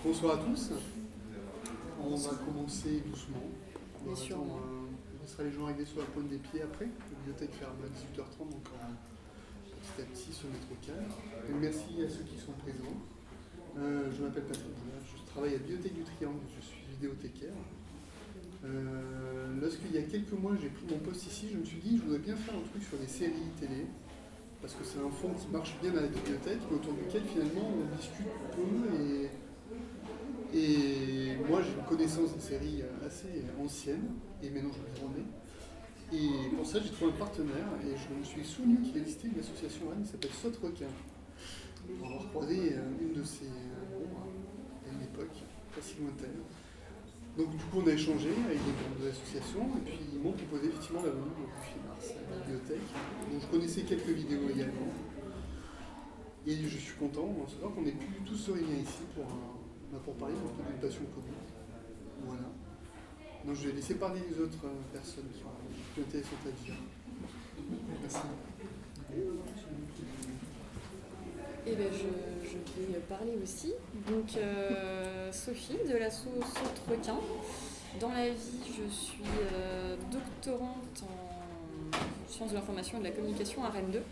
Bonsoir à tous. On va commencer doucement. Bien sûr. On laissera les gens arriver sur la pointe des pieds après. La bibliothèque ferme à 18h30, donc on va petit à petit se mettre au calme. Donc merci à ceux qui sont présents. Je m'appelle Patrick Boulard, je travaille à la Bibliothèque du Triangle, je suis vidéothécaire. Lorsqu'il y a quelques mois j'ai pris mon poste ici, je me suis dit je voudrais bien faire un truc sur les séries télé, parce que c'est un fond qui marche bien à la bibliothèque, mais autour duquel finalement on discute peu et moi j'ai une connaissance des séries assez anciennes, et maintenant je les remets. Et pour ça j'ai trouvé un partenaire, et je me suis souvenu qu'il existait une association à Rennes qui s'appelle Saute Requin. On va recroiser une de ces à une époque, pas si lointaine. Donc du coup on a échangé avec des membres de l'association, et puis ils m'ont proposé effectivement la venue du mars à la bibliothèque. Donc je connaissais quelques vidéos également. Et je suis content de savoir qu'on est plus tous se réunir ici pour parler de notre passion commune. Voilà. Donc je vais laisser parler les autres personnes qui ont plus intéressantes à dire. Merci. Eh bien, je vais parler aussi. Donc, Sophie de l'asso Saute Requin. Dans la vie, je suis doctorante en sciences de l'information et de la communication à Rennes 2.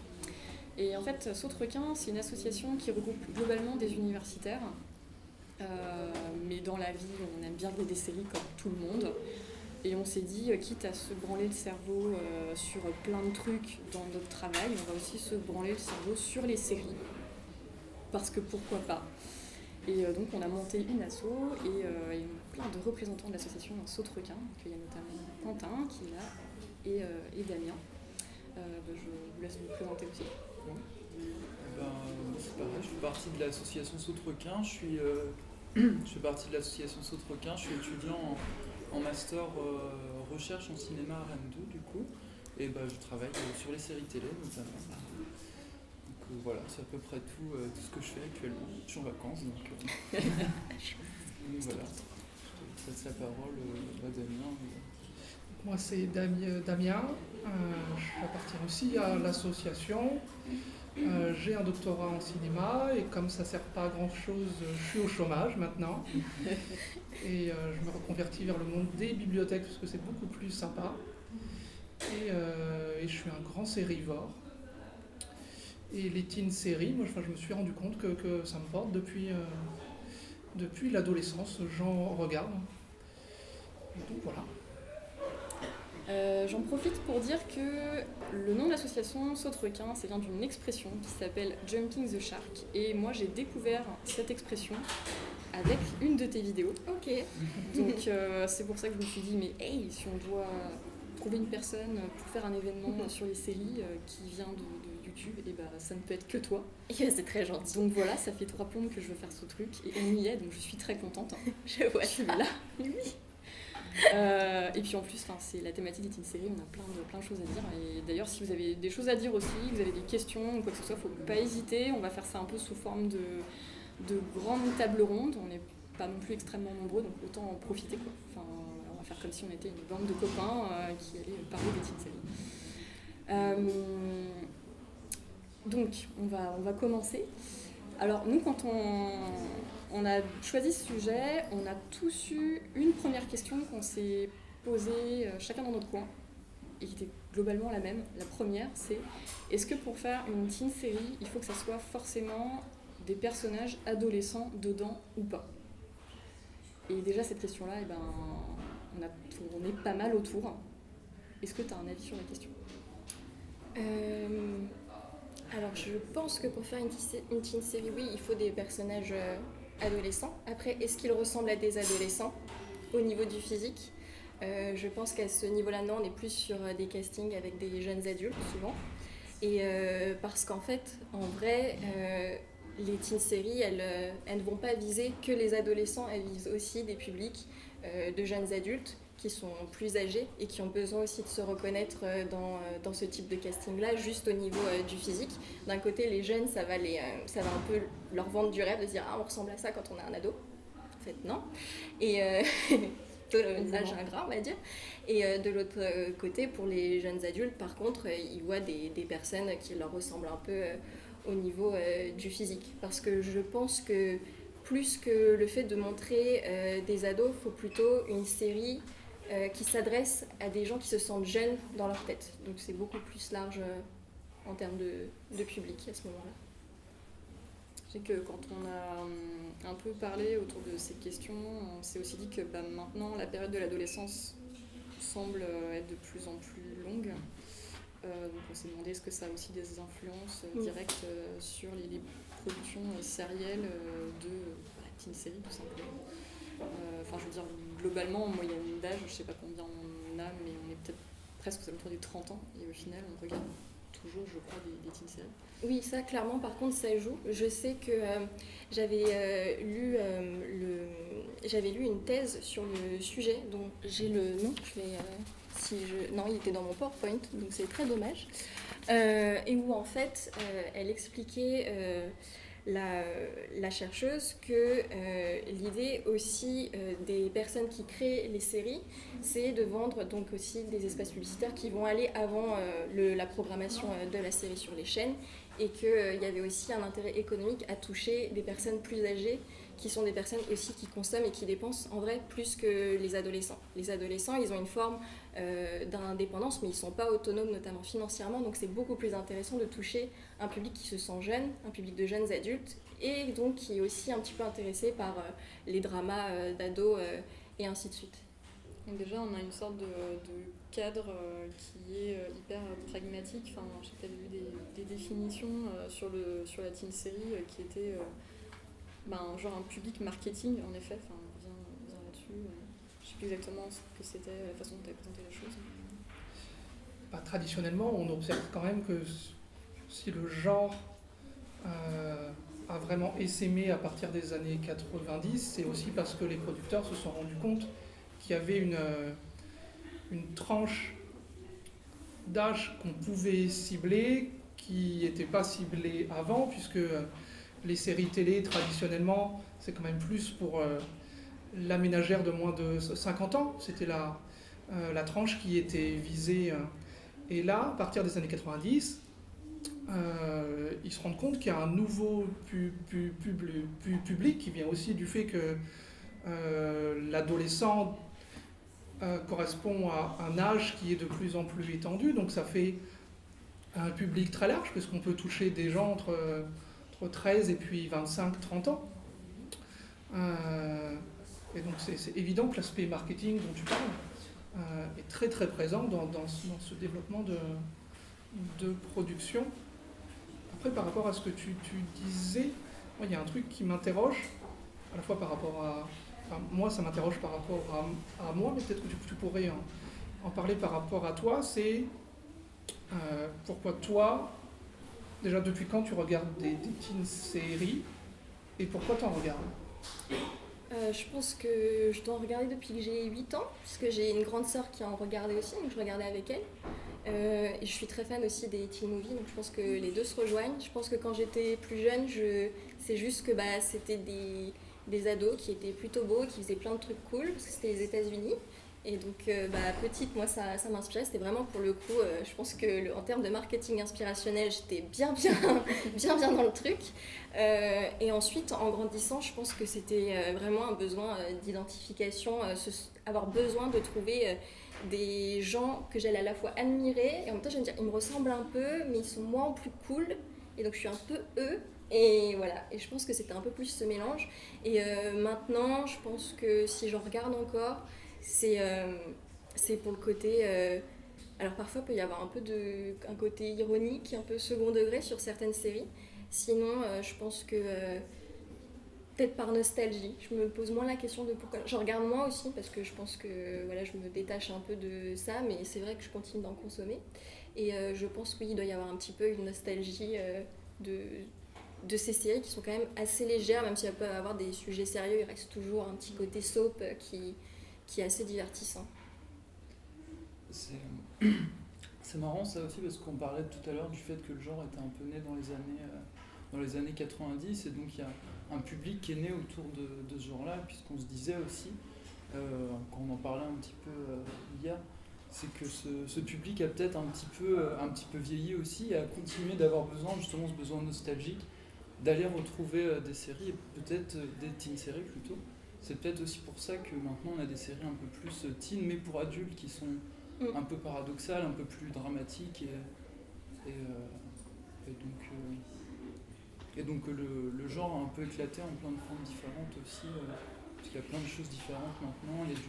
Et en fait, Saute Requin, c'est une association qui regroupe globalement des universitaires. Mais dans la vie, on aime bien regarder des séries comme tout le monde. Et on s'est dit, quitte à se branler le cerveau sur plein de trucs dans notre travail, on va aussi se branler le cerveau sur les séries. Parce que pourquoi pas. Et donc on a monté une asso et plein de représentants de l'association Saute Requin. Donc il y a notamment Quentin qui est là et Damien. Je vous laisse vous présenter aussi. C'est pareil, je fais partie de l'association Saute Requin. Je fais partie de l'association Saute Requin. Je suis étudiant en master recherche en cinéma à Rennes 2 du coup. Et je travaille sur les séries télé notamment. Donc voilà, c'est à peu près tout ce que je fais actuellement. Je suis en vacances donc voilà. Je passe la parole à Damien. Moi c'est Damien, je appartiens aussi à l'association. J'ai un doctorat en cinéma et comme ça ne sert pas à grand chose, je suis au chômage maintenant. Et je me reconvertis vers le monde des bibliothèques parce que c'est beaucoup plus sympa. Et je suis un grand sérivore. Et les teen séries, moi je me suis rendu compte que ça me porte depuis l'adolescence, j'en regarde. Et donc voilà. J'en profite pour dire que le nom de l'association Saute Requin, ça vient d'une expression qui s'appelle Jumping the Shark. Et moi j'ai découvert cette expression avec une de tes vidéos. Ok. Donc c'est pour ça que je me suis dit, mais hey, si on doit trouver une personne pour faire un événement sur les séries qui vient de YouTube, et ça ne peut être que toi. C'est très gentil. Donc voilà, ça fait 3 plombes que je veux faire ce truc et on y est, donc je suis très contente. Je vois. Je suis là. Oui. Et puis en plus, c'est la thématique des teen séries, on a plein de choses à dire. Et d'ailleurs, si vous avez des choses à dire aussi, vous avez des questions ou quoi que ce soit, faut pas hésiter. On va faire ça un peu sous forme de grande table ronde. On n'est pas non plus extrêmement nombreux, donc autant en profiter, quoi. Enfin, on va faire comme si on était une bande de copains qui allaient parler des teen séries. Donc, on va commencer. Alors, nous, quand on a choisi ce sujet, on a tous eu une première question qu'on s'est posée chacun dans notre coin, et qui était globalement la même. La première, c'est est-ce que pour faire une teen série, il faut que ça soit forcément des personnages adolescents dedans ou pas? Et déjà, cette question-là, on a tourné pas mal autour. Est-ce que tu as un avis sur la question? Alors, je pense que pour faire une teen série, oui, il faut des personnages adolescents. Après, est-ce qu'ils ressemblent à des adolescents au niveau du physique? Je pense qu'à ce niveau-là, non, on est plus sur des castings avec des jeunes adultes, souvent. Et parce qu'en fait, en vrai, les teen séries, elles ne vont pas viser que les adolescents, elles visent aussi des publics de jeunes adultes qui sont plus âgés et qui ont besoin aussi de se reconnaître dans ce type de casting-là, juste au niveau du physique. D'un côté, les jeunes, ça va un peu leur vendre du rêve de se dire « Ah, on ressemble à ça quand on est un ado ». En fait, non. Et l'âge ingrat, on va dire. Et de l'autre côté, pour les jeunes adultes, par contre, ils voient des personnes qui leur ressemblent un peu au niveau du physique. Parce que je pense que plus que le fait de montrer des ados, il faut plutôt une série qui s'adresse à des gens qui se sentent jeunes dans leur tête. Donc c'est beaucoup plus large en termes de public à ce moment-là. Je sais que quand on a un peu parlé autour de ces questions, on s'est aussi dit que maintenant la période de l'adolescence semble être de plus en plus longue. Donc on s'est demandé est-ce que ça a aussi des influences directes sur les productions sérielles de teen série tout simplement. Enfin je veux dire globalement en moyenne d'âge, je sais pas combien on a, mais on est peut-être presque aux alentours des 30 ans et au final on regarde toujours je crois des teen séries. Oui, ça clairement par contre ça joue. Je sais que j'avais lu une thèse sur le sujet dont j'ai le nom, non, il était dans mon PowerPoint, donc c'est très dommage. Et où en fait, elle expliquait, la chercheuse, que l'idée aussi des personnes qui créent les séries, c'est de vendre donc aussi des espaces publicitaires qui vont aller avant la programmation de la série sur les chaînes, et qu'il y avait aussi un intérêt économique à toucher des personnes plus âgées, qui sont des personnes aussi qui consomment et qui dépensent en vrai plus que les adolescents. Les adolescents, ils ont une forme d'indépendance, mais ils ne sont pas autonomes, notamment financièrement, donc c'est beaucoup plus intéressant de toucher un public qui se sent jeune, un public de jeunes adultes, et donc qui est aussi un petit peu intéressé par les dramas d'ados et ainsi de suite. Donc déjà, on a une sorte de cadre qui est hyper pragmatique. Enfin, je sais que tu avais vu des définitions sur la teen série qui étaient genre un public marketing, en effet. Enfin, on revient là-dessus. Je ne sais plus exactement ce que c'était, la façon dont tu avais présenté la chose. Traditionnellement, on observe quand même que si le genre a vraiment essaimé à partir des années 90, c'est aussi parce que les producteurs se sont rendus compte qu'il y avait une tranche d'âge qu'on pouvait cibler, qui n'était pas ciblée avant, puisque les séries télé, traditionnellement, c'est quand même plus pour la ménagère de moins de 50 ans. C'était la tranche qui était visée. Et là, à partir des années 90, ils se rendent compte qu'il y a un nouveau public qui vient aussi du fait que l'adolescent correspond à un âge qui est de plus en plus étendu, donc ça fait un public très large, puisqu'on peut toucher des gens entre 13 et puis 25-30 ans. Et donc c'est évident que l'aspect marketing dont tu parles est très très présent dans ce développement de production. Après, par rapport à ce que tu disais, moi, il y a un truc qui m'interroge, à la fois par rapport à... Enfin, moi, ça m'interroge par rapport à moi, mais peut-être que tu pourrais en parler par rapport à toi. C'est pourquoi toi, déjà depuis quand tu regardes des teen séries et pourquoi tu en regardes? Je pense que je dois en regarder depuis que j'ai 8 ans, puisque j'ai une grande sœur qui en regardait aussi, donc je regardais avec elle. Et je suis très fan aussi des teen movies, donc je pense que les deux se rejoignent. Je pense que quand j'étais plus jeune, c'est juste que c'était des ados qui étaient plutôt beaux, qui faisaient plein de trucs cool, parce que c'était les États-Unis. Et donc, petite, moi, ça m'inspirait. C'était vraiment pour le coup, je pense que en termes de marketing inspirationnel, j'étais bien dans le truc. Et ensuite, en grandissant, je pense que c'était vraiment un besoin d'identification, avoir besoin de trouver des gens que j'allais à la fois admirer, et en même temps, je vais me dire, ils me ressemblent un peu, mais ils sont moins plus cool. Et donc, je suis un peu eux. Et voilà, et je pense que c'était un peu plus ce mélange. Et maintenant, je pense que si j'en regarde encore, c'est pour le côté... alors parfois, il peut y avoir un côté ironique, un peu second degré sur certaines séries. Sinon, je pense que peut-être par nostalgie. Je me pose moins la question de pourquoi. Je regarde moins aussi parce que je pense que voilà, je me détache un peu de ça, mais c'est vrai que je continue d'en consommer. Et je pense qu'il doit y avoir un petit peu une nostalgie de ces séries qui sont quand même assez légères, même si elles peuvent avoir des sujets sérieux, il reste toujours un petit côté soap qui est assez divertissant. C'est marrant ça aussi parce qu'on parlait tout à l'heure du fait que le genre était un peu né dans les années 90 et donc il y a un public qui est né autour de ce genre-là, puisqu'on se disait aussi, quand on en parlait un petit peu hier, c'est que ce public a peut-être un petit peu vieilli aussi et a continué d'avoir besoin, justement ce besoin nostalgique d'aller retrouver des séries, et peut-être des teen séries plutôt. C'est peut-être aussi pour ça que maintenant on a des séries un peu plus teen, mais pour adultes, qui sont un peu paradoxales, un peu plus dramatiques, et donc le genre a un peu éclaté en plein de formes différentes aussi, parce qu'il y a plein de choses différentes maintenant. Il y a de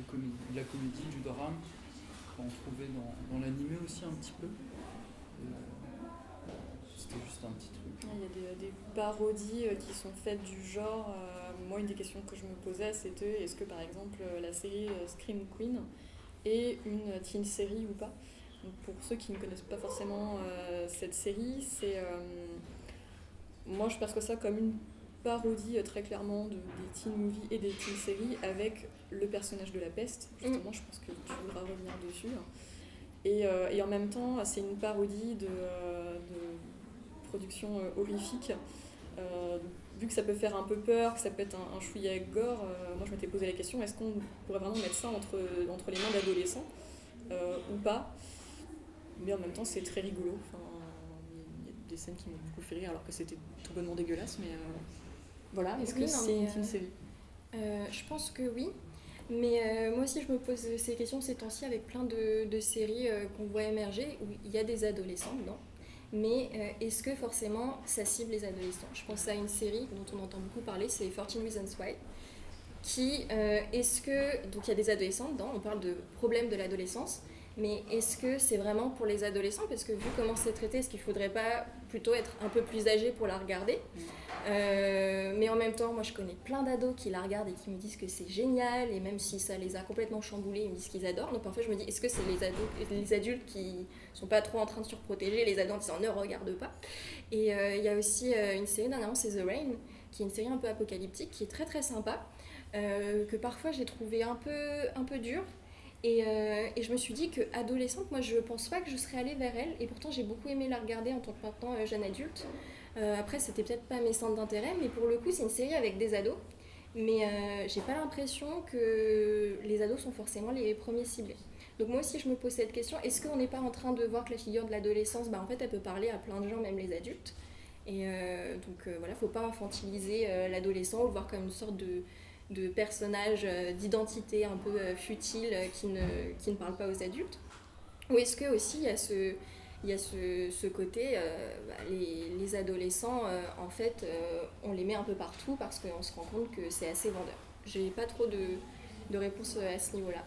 la comédie, du drame, qu'on trouvait dans l'animé aussi un petit peu. C'était juste un petit truc. Il y a des parodies qui sont faites du genre. Moi, une des questions que je me posais, c'était est-ce que par exemple la série Scream Queen est une teen série ou pas? Donc, pour ceux qui ne connaissent pas forcément cette série, moi je perçois ça comme une parodie très clairement des teen movies et des teen séries avec le personnage de la peste. Justement, je pense que tu voudras revenir dessus. Et en même temps, c'est une parodie de production horrifique. Vu que ça peut faire un peu peur, que ça peut être un chouïa gore, moi je m'étais posé la question, est-ce qu'on pourrait vraiment mettre ça entre les mains d'adolescents ou pas? Mais en même temps c'est très rigolo. Enfin, il y a des scènes qui m'ont beaucoup fait rire alors que c'était tout bonnement dégueulasse, mais voilà. Est-ce que c'est une série? Je pense que oui. Mais moi aussi je me pose ces questions ces temps-ci avec plein de séries qu'on voit émerger où il y a des adolescents dedans. Mais est-ce que forcément ça cible les adolescents? Je pense à une série dont on entend beaucoup parler, c'est 14 Reasons Why. Donc il y a des adolescents dedans, on parle de problèmes de l'adolescence, mais est-ce que c'est vraiment pour les adolescents? Parce que vu comment c'est traité, est-ce qu'il ne faudrait pas plutôt être un peu plus âgé pour la regarder? Mais en même temps, moi je connais plein d'ados qui la regardent et qui me disent que c'est génial, et même si ça les a complètement chamboulés, ils me disent qu'ils adorent. Donc parfois je me dis, est-ce que c'est les adultes qui sont pas trop en train de surprotéger les ados en disant ne regarde pas? Et il y a aussi une série dernièrement, c'est The Rain, qui est une série un peu apocalyptique, qui est très très sympa, que parfois j'ai trouvé un peu dure. Et je me suis dit que adolescente, moi je pense pas que je serais allée vers elle, et pourtant j'ai beaucoup aimé la regarder en tant que maintenant jeune adulte. Après c'était peut-être pas mes centres d'intérêt, mais pour le coup c'est une série avec des ados, mais j'ai pas l'impression que les ados sont forcément les premiers ciblés. Donc moi aussi je me pose cette question, est-ce qu'on n'est pas en train de voir que la figure de l'adolescence, en fait elle peut parler à plein de gens, même les adultes, et donc voilà, faut pas infantiliser l'adolescent ou le voir comme une sorte de personnage d'identité un peu futile qui ne parle pas aux adultes? Ou est-ce que aussi il y a ce côté, les adolescents, en fait, on les met un peu partout parce qu'on se rend compte que c'est assez vendeur. J'ai pas trop de réponse à ce niveau-là.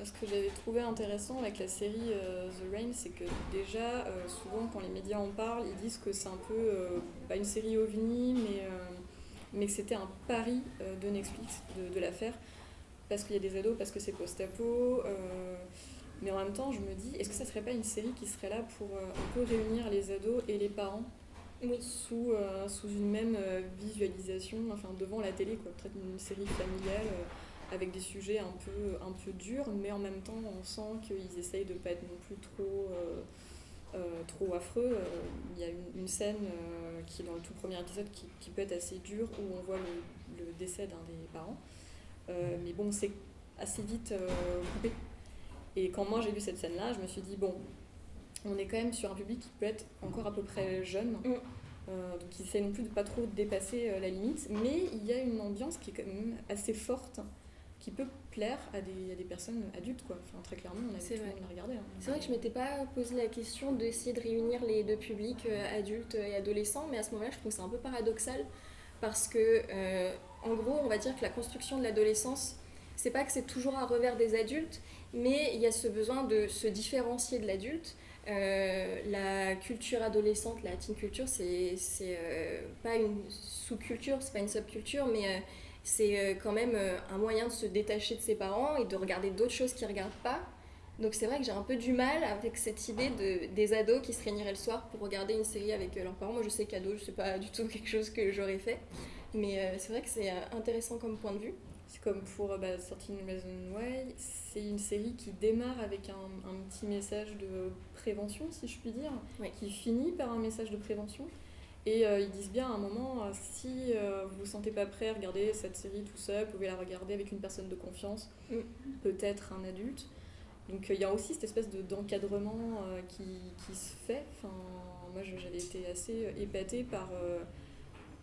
Ce que j'avais trouvé intéressant avec la série The Rain, c'est que déjà, souvent quand les médias en parlent, ils disent que c'est un peu, pas une série ovni, mais que c'était un pari de Netflix de la faire, parce qu'il y a des ados, parce que c'est post-apo, mais en même temps je me dis, est-ce que ça serait pas une série qui serait là pour un peu réunir les ados et les parents sous une même visualisation, enfin devant la télé, quoi, peut-être une série familiale avec des sujets un peu durs, mais en même temps on sent qu'ils essayent de pas être non plus trop affreux. Il y a une scène qui est dans le tout premier épisode qui peut être assez dure, où on voit le décès d'un des parents. Mais bon, c'est assez vite coupé. Et quand moi j'ai vu cette scène-là, je me suis dit, bon, on est quand même sur un public qui peut être encore à peu près jeune. Donc ils essaient non plus de pas trop dépasser la limite, mais il y a une ambiance qui est quand même assez forte, qui peut plaire à des personnes adultes, quoi. Enfin, très clairement, on a tout le monde la regarder. C'est vrai que je m'étais pas posé la question d'essayer de réunir les deux publics, adultes et adolescents, mais à ce moment-là, je trouve que c'est un peu paradoxal, parce que, en gros, on va dire que la construction de l'adolescence, c'est pas que c'est toujours à revers des adultes, mais il y a ce besoin de se différencier de l'adulte. La culture adolescente, la teen culture, c'est pas une sous-culture, c'est pas une subculture, mais c'est quand même un moyen de se détacher de ses parents et de regarder d'autres choses qu'ils ne regardent pas. Donc c'est vrai que j'ai un peu du mal avec cette idée des ados qui se réuniraient le soir pour regarder une série avec leurs parents. Moi je sais qu'ado, c'est pas du tout quelque chose que j'aurais fait, mais c'est vrai que c'est intéressant comme point de vue. C'est comme pour 13 Reasons Why, c'est une série qui démarre avec un petit message de prévention, si je puis dire, qui finit par un message de prévention. Et ils disent bien à un moment, si vous ne vous sentez pas prêt à regarder cette série tout seul, vous pouvez la regarder avec une personne de confiance, peut-être un adulte. Donc il y a aussi cette espèce d'encadrement qui se fait. Enfin, moi j'avais été assez épatée par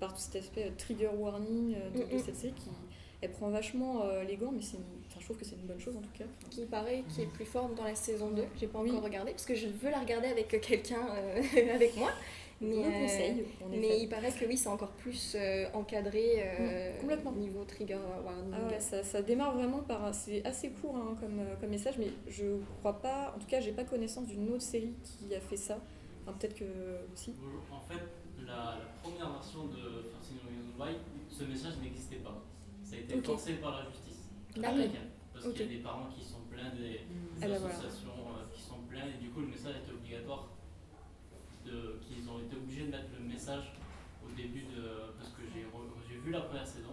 par tout cet aspect trigger warning de cette série elle prend vachement les gants, mais je trouve que c'est une bonne chose en tout cas. Qui paraît qui est plus forte dans la saison 2. J'ai pas encore regardé parce que je veux la regarder avec quelqu'un avec moi. Mais il paraît que oui, c'est encore plus encadré complètement. Niveau trigger warning. Ah ouais, ça démarre vraiment c'est assez court hein, comme message, mais je crois pas, en tout cas j'ai pas connaissance d'une autre série qui a fait ça. Enfin peut-être que aussi. En fait, la première version de 13 Reasons Why, ce message n'existait pas. Ça a été forcé par la justice américaine. Parce qu'il y a des parents qui sont pleins, des associations qui sont pleines, et du coup le message était obligatoire. Qu'ils ont été obligés de mettre le message au début parce que j'ai vu la première saison,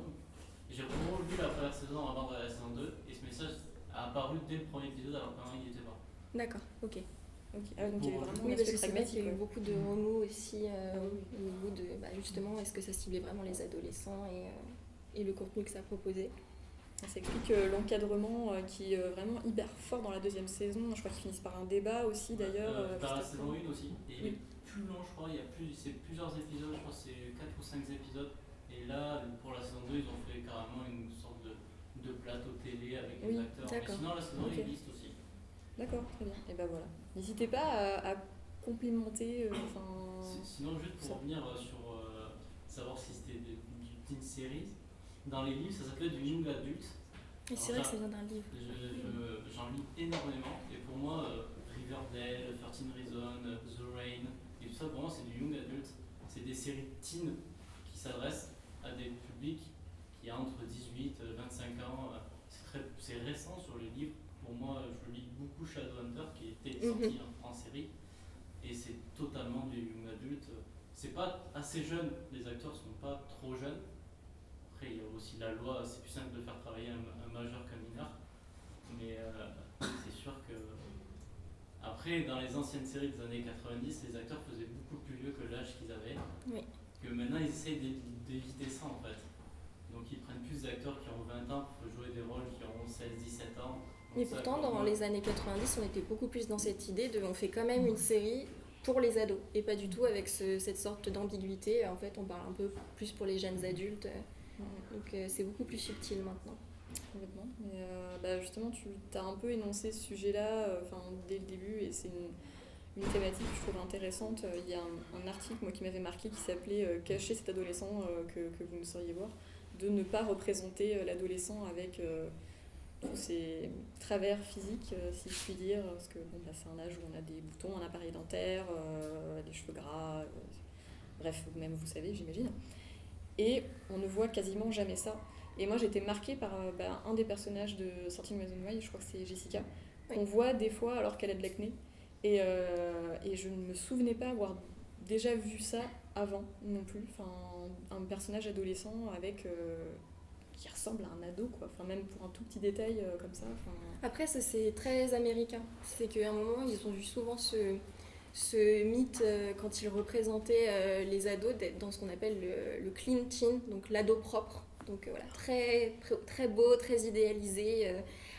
j'ai revu la première saison avant la saison 2, et ce message a apparu dès le premier épisode alors qu'avant il n'y était pas. D'accord, ok. Ah, donc il y avait vraiment oui, parce que c'est vrai qu'il qu'il y a eu beaucoup de remous aussi au niveau de justement est-ce que ça ciblait vraiment les adolescents et le contenu que ça proposait. Ça explique l'encadrement qui est vraiment hyper fort dans la deuxième saison. Je crois qu'ils finissent par un débat aussi d'ailleurs. Dans la saison 1 aussi, et il est plus long je crois, c'est plusieurs épisodes, je crois que c'est 4 ou 5 épisodes, et là pour la saison 2 ils ont fait carrément une sorte de plateau télé avec les acteurs, mais sinon la saison 1 existe aussi. D'accord, très bien, et ben voilà. N'hésitez pas à complimenter. Sinon juste pour revenir sur savoir si c'était du teen series, dans les livres ça s'appelait du young adult. Et c'est vrai que ça vient d'un livre. J'en lis énormément, et pour moi Riverdale, 13 Reasons, The Rain, et tout ça pour moi c'est du young adult. C'est des séries teen qui s'adressent à des publics qui ont entre 18 et 25 ans. C'est récent sur les livres. Pour moi, je lis beaucoup Shadowhunter qui était sorti en série, et c'est totalement du young adult. C'est pas assez jeune, les acteurs sont pas trop jeunes. Après, il y a aussi la loi, c'est plus simple de faire travailler un majeur qu'un mineur, mais c'est sûr que après, dans les anciennes séries des années 90, les acteurs faisaient beaucoup plus vieux que l'âge qu'ils avaient. Oui. Que maintenant, ils essayent d'éviter ça en fait. Donc ils prennent plus d'acteurs qui ont 20 ans pour jouer des rôles qui ont 16-17 ans. Mais pourtant, dans les années 90, on était beaucoup plus dans cette idée de on fait quand même une série pour les ados, et pas du tout avec cette sorte d'ambiguïté. En fait, on parle un peu plus pour les jeunes adultes. Donc c'est beaucoup plus subtil maintenant. Complètement. Mais justement, tu as un peu énoncé ce sujet-là dès le début, et c'est une thématique que je trouve intéressante. Il y a un article moi, qui m'avait marqué qui s'appelait « Cacher cet adolescent que vous ne sauriez voir », de ne pas représenter l'adolescent avec tous ses travers physiques, si je puis dire, parce que c'est un âge où on a des boutons, un appareil dentaire, des cheveux gras, bref, même vous savez, j'imagine. Et on ne voit quasiment jamais ça. Et moi, j'étais marquée par un des personnages de 13 Reasons Why, je crois que c'est Jessica, qu'on voit des fois alors qu'elle a de l'acné. Et je ne me souvenais pas avoir déjà vu ça avant non plus. Un personnage adolescent avec qui ressemble à un ado, quoi. Même pour un tout petit détail comme ça. Après, ça c'est très américain. C'est qu'à un moment, ils ont vu souvent ce mythe quand ils représentaient les ados d'être dans ce qu'on appelle le clean teen, donc l'ado propre. Donc voilà, très, très beau, très idéalisé.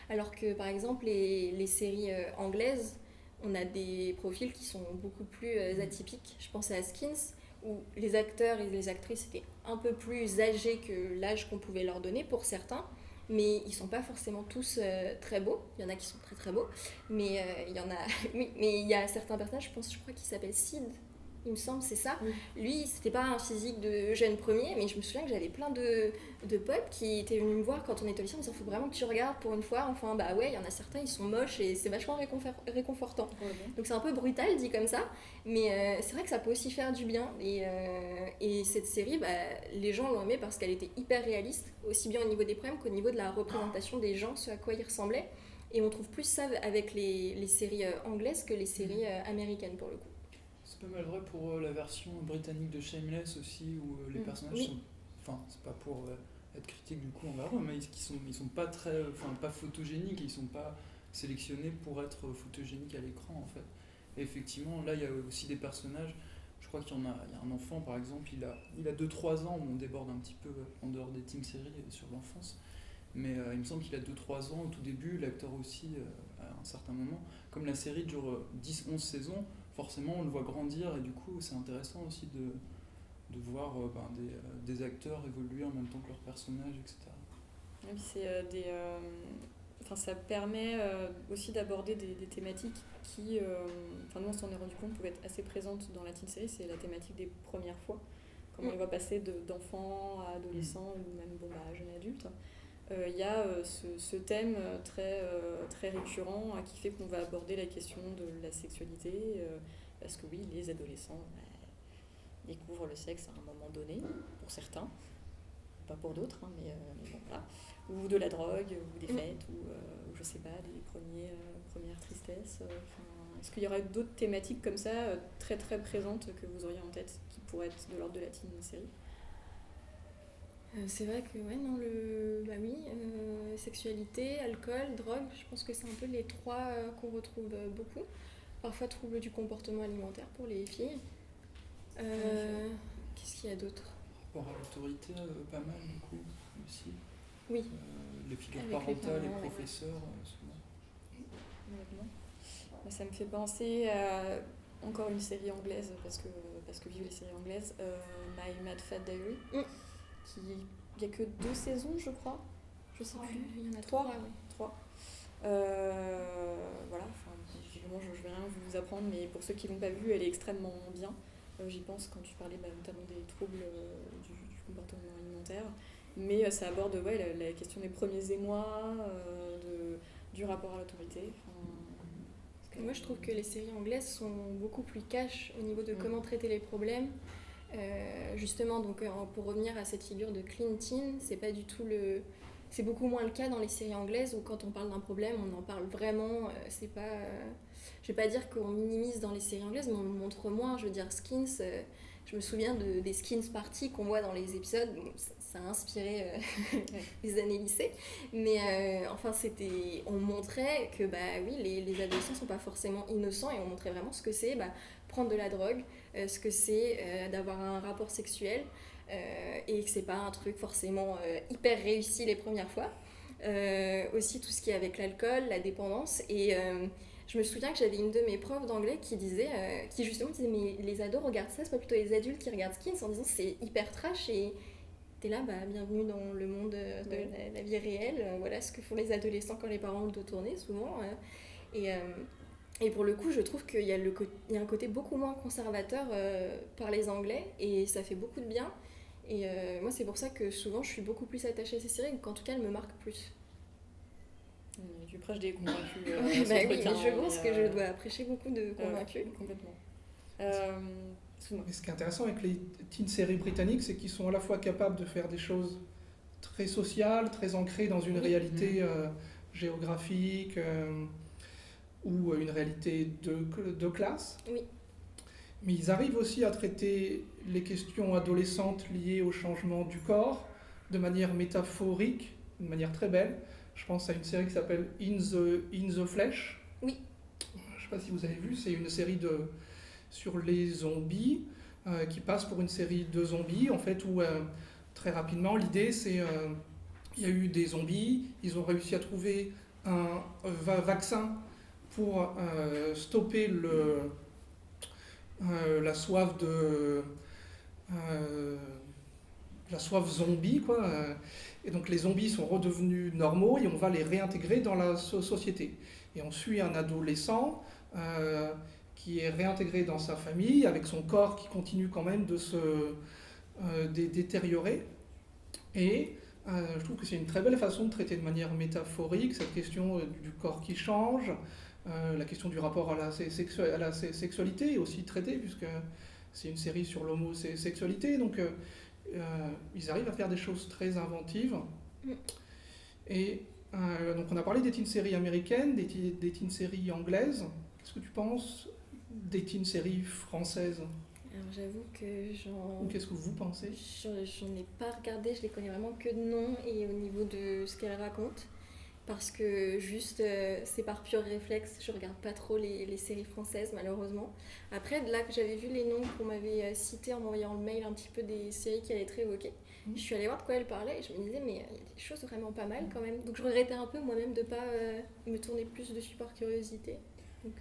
Alors que par exemple, les séries anglaises, on a des profils qui sont beaucoup plus atypiques. Je pense à Skins, où les acteurs et les actrices étaient un peu plus âgés que l'âge qu'on pouvait leur donner pour certains, mais ils sont pas forcément tous très beaux. Il y en a qui sont très très beaux, mais il y en a oui, mais il y a certains personnages, je crois qu'il s'appelle Sid, il me semble, c'est ça. Lui, c'était pas un physique de jeune premier, mais je me souviens que j'avais plein de potes qui étaient venus me voir quand on était au lycée en me disant faut vraiment que tu regardes pour une fois. Enfin, bah ouais, il y en a certains, ils sont moches et c'est vachement réconfortant. Donc c'est un peu brutal dit comme ça, mais c'est vrai que ça peut aussi faire du bien. Et cette série, les gens l'ont aimée parce qu'elle était hyper réaliste, aussi bien au niveau des problèmes qu'au niveau de la représentation des gens, ce à quoi ils ressemblaient. Et on trouve plus ça avec les séries anglaises que les séries américaines pour le coup. C'est pas mal vrai pour la version britannique de Shameless aussi, où les personnages sont... Enfin, c'est pas pour être critique du coup envers eux, mais ils sont pas très... pas photogéniques, ils sont pas sélectionnés pour être photogéniques à l'écran en fait. Et effectivement, là il y a aussi des personnages, je crois qu'il y a un enfant par exemple, il a 2-3 ans, on déborde un petit peu en dehors des teen séries sur l'enfance, mais il me semble qu'il a 2-3 ans au tout début, l'acteur aussi à un certain moment. Comme la série dure 10-11 saisons, forcément on le voit grandir et du coup c'est intéressant aussi voir des acteurs évoluer en même temps que leurs personnages, etc. Et puis ça permet aussi d'aborder des thématiques qui, nous on s'en est rendu compte, pouvaient être assez présentes dans la teen série. C'est la thématique des premières fois, comment on va passer d'enfants à adolescents ou même à jeunes adultes. Il y a ce thème très récurrent qui fait qu'on va aborder la question de la sexualité, parce que oui, les adolescents découvrent le sexe à un moment donné, pour certains, pas pour d'autres, mais bon, voilà. Ou de la drogue, ou des fêtes, ou je sais pas, des premières tristesses. Est-ce qu'il y aurait d'autres thématiques comme ça, très très présentes, que vous auriez en tête, qui pourraient être de l'ordre de la teen série? C'est vrai que sexualité, alcool, drogue, je pense que c'est un peu les trois qu'on retrouve beaucoup. Parfois troubles du comportement alimentaire pour les filles. Qu'est-ce qu'il y a d'autre? Rapport à l'autorité, pas mal du coup aussi. Oui. Les figures Avec parentales, les les parents, professeurs, souvent. Ça me fait penser à encore une série anglaise, parce que vive les séries anglaises, My Mad Fat Diary, il n'y a que 2 saisons, je crois. Je sais plus. Il y en a 3. 3. Voilà, évidemment, je ne vais rien vous apprendre, mais pour ceux qui ne l'ont pas vue, elle est extrêmement bien. J'y pense quand tu parlais notamment des troubles du comportement alimentaire. Mais ça aborde la question des premiers émois, du rapport à l'autorité. Moi, je trouve que les séries anglaises sont beaucoup plus cash au niveau de comment traiter les problèmes. Justement, donc, pour revenir à cette figure de clean teen, c'est beaucoup moins le cas dans les séries anglaises où quand on parle d'un problème, on en parle vraiment. C'est pas, je vais pas dire qu'on minimise dans les séries anglaises, mais on le montre moins. Je veux dire, Skins, je me souviens des Skins parties qu'on voit dans les épisodes. Ça a inspiré les années lycée, mais on montrait que les adolescents sont pas forcément innocents, et on montrait vraiment ce que c'est prendre de la drogue, ce que c'est d'avoir un rapport sexuel, et que c'est pas un truc forcément hyper réussi les premières fois. Aussi tout ce qui est avec l'alcool, la dépendance, et je me souviens que j'avais une de mes profs d'anglais qui justement disait mais les ados regardent ça, c'est pas plutôt les adultes qui regardent Skins, en disant c'est hyper trash, et t'es là, bienvenue dans le monde de la vie réelle, voilà ce que font les adolescents quand les parents ont le dos tourné souvent, et pour le coup je trouve qu'il y a un côté beaucoup moins conservateur par les Anglais, et ça fait beaucoup de bien, et moi c'est pour ça que souvent je suis beaucoup plus attachée à ces séries, qu'en tout cas elles me marquent plus. Tu prêches des convaincus. Oui, je pense que je dois prêcher beaucoup de convaincus. Complètement. Mais ce qui est intéressant avec les teen séries britanniques, c'est qu'ils sont à la fois capables de faire des choses très sociales, très ancrées dans une réalité géographique ou une réalité de classe. Oui. Mais ils arrivent aussi à traiter les questions adolescentes liées au changement du corps de manière métaphorique, de manière très belle. Je pense à une série qui s'appelle In the Flesh. Oui. Je ne sais pas si vous avez vu, c'est une série sur les zombies qui passe pour une série de zombies, en fait, où très rapidement, l'idée c'est il y a eu des zombies, ils ont réussi à trouver un vaccin pour stopper la soif zombie, quoi. Et donc les zombies sont redevenus normaux et on va les réintégrer dans la société. Et on suit un adolescent qui est réintégré dans sa famille, avec son corps qui continue quand même de se détériorer. Et je trouve que c'est une très belle façon de traiter de manière métaphorique cette question du corps qui change, la question du rapport à la sexualité est aussi traitée, puisque c'est une série sur l'homosexualité. Donc ils arrivent à faire des choses très inventives. Et donc on a parlé des teen séries américaines, des teen séries anglaises. Qu'est-ce que tu penses des teen séries françaises? Alors j'avoue que Ou qu'est-ce que vous pensez? J'en ai pas regardé, je les connais vraiment que de nom et au niveau de ce qu'elles racontent. Parce que juste, c'est par pur réflexe, je regarde pas trop les séries françaises malheureusement. Après, là que j'avais vu les noms qu'on m'avait cités en m'envoyant le mail un petit peu des séries qui allaient être évoquées, je suis allée voir de quoi elles parlaient et je me disais mais il y a des choses vraiment pas mal quand même. Donc je regrettais un peu moi-même de pas me tourner plus dessus par curiosité. Donc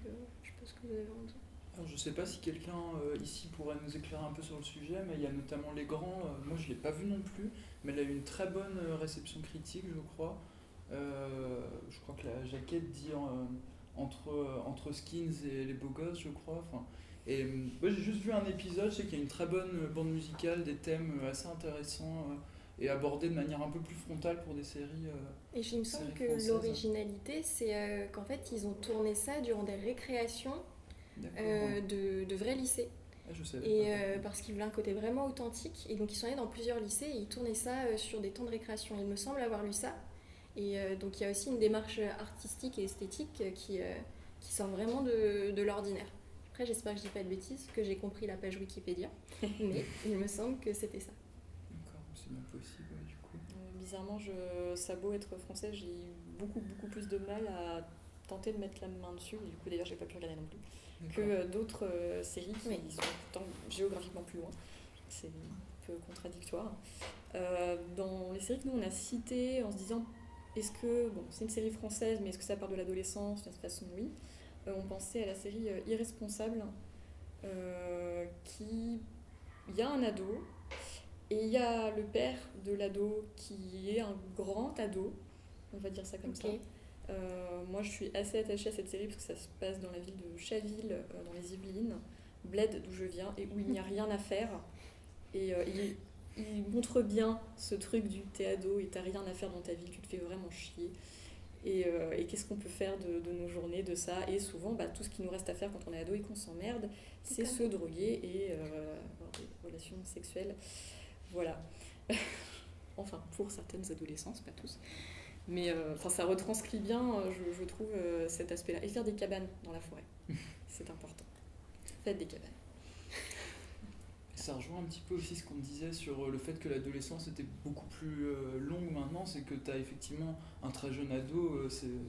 je pense que vous avez raison. Alors, je ne sais pas si quelqu'un ici pourrait nous éclairer un peu sur le sujet, mais il y a notamment Les Grands. Moi, je ne l'ai pas vu non plus, mais elle a eu une très bonne réception critique, je crois. Je crois que la jaquette dit entre Skins et Les Beaux Gosses, je crois. Enfin, et moi, j'ai juste vu un épisode, je sais qu'il y a une très bonne bande musicale, des thèmes assez intéressants et abordés de manière un peu plus frontale pour des séries. Et il me semble séries que françaises. l'originalité, c'est qu'en fait, ils ont tourné ça durant des récréations D'accord. de vrais lycées. Ah, je savais Et pas. parce qu'ils voulaient un côté vraiment authentique. Et donc, ils sont allés dans plusieurs lycées et ils tournaient ça sur des temps de récréation. Il me semble avoir lu ça. Et donc, il y a aussi une démarche artistique et esthétique qui sort vraiment de l'ordinaire. Après, j'espère que je dis pas de bêtises, que j'ai compris la page Wikipédia. Mais il me semble que c'était ça. D'accord, c'est bien possible, ouais, du coup. Bizarrement, ça a beau être français, j'ai eu beaucoup plus de mal à tenter de mettre la main dessus. Du coup, d'ailleurs, j'ai pas pu regarder non plus. Que d'autres séries qui Oui. sont pourtant géographiquement plus loin. C'est un peu contradictoire. Dans les séries que nous on a citées en se disant est-ce que, bon, c'est une série française, mais est-ce que ça part de l'adolescence? De toute façon, oui. On pensait à la série Irresponsable, qui. Il y a un ado, et il y a le père de l'ado qui est un grand ado, on va dire ça comme ça. Ok. Moi, je suis assez attachée à cette série parce que ça se passe dans la ville de Chaville, dans les Yvelines, bled d'où je viens, et où il n'y a rien à faire. Et il montre bien ce truc du t'es ado et t'as rien à faire dans ta vie, tu te fais vraiment chier. Et qu'est-ce qu'on peut faire de nos journées, de ça? Et souvent, tout ce qui nous reste à faire quand on est ado et qu'on s'emmerde, c'est se droguer et avoir des relations sexuelles. Voilà. Enfin, pour certaines adolescentes, pas tous. Mais ça retranscrit bien, je trouve, cet aspect-là. Et faire des cabanes dans la forêt, c'est important. Faites des cabanes. Ça rejoint un petit peu aussi ce qu'on disait sur le fait que l'adolescence était beaucoup plus longue maintenant, c'est que tu as effectivement un très jeune ado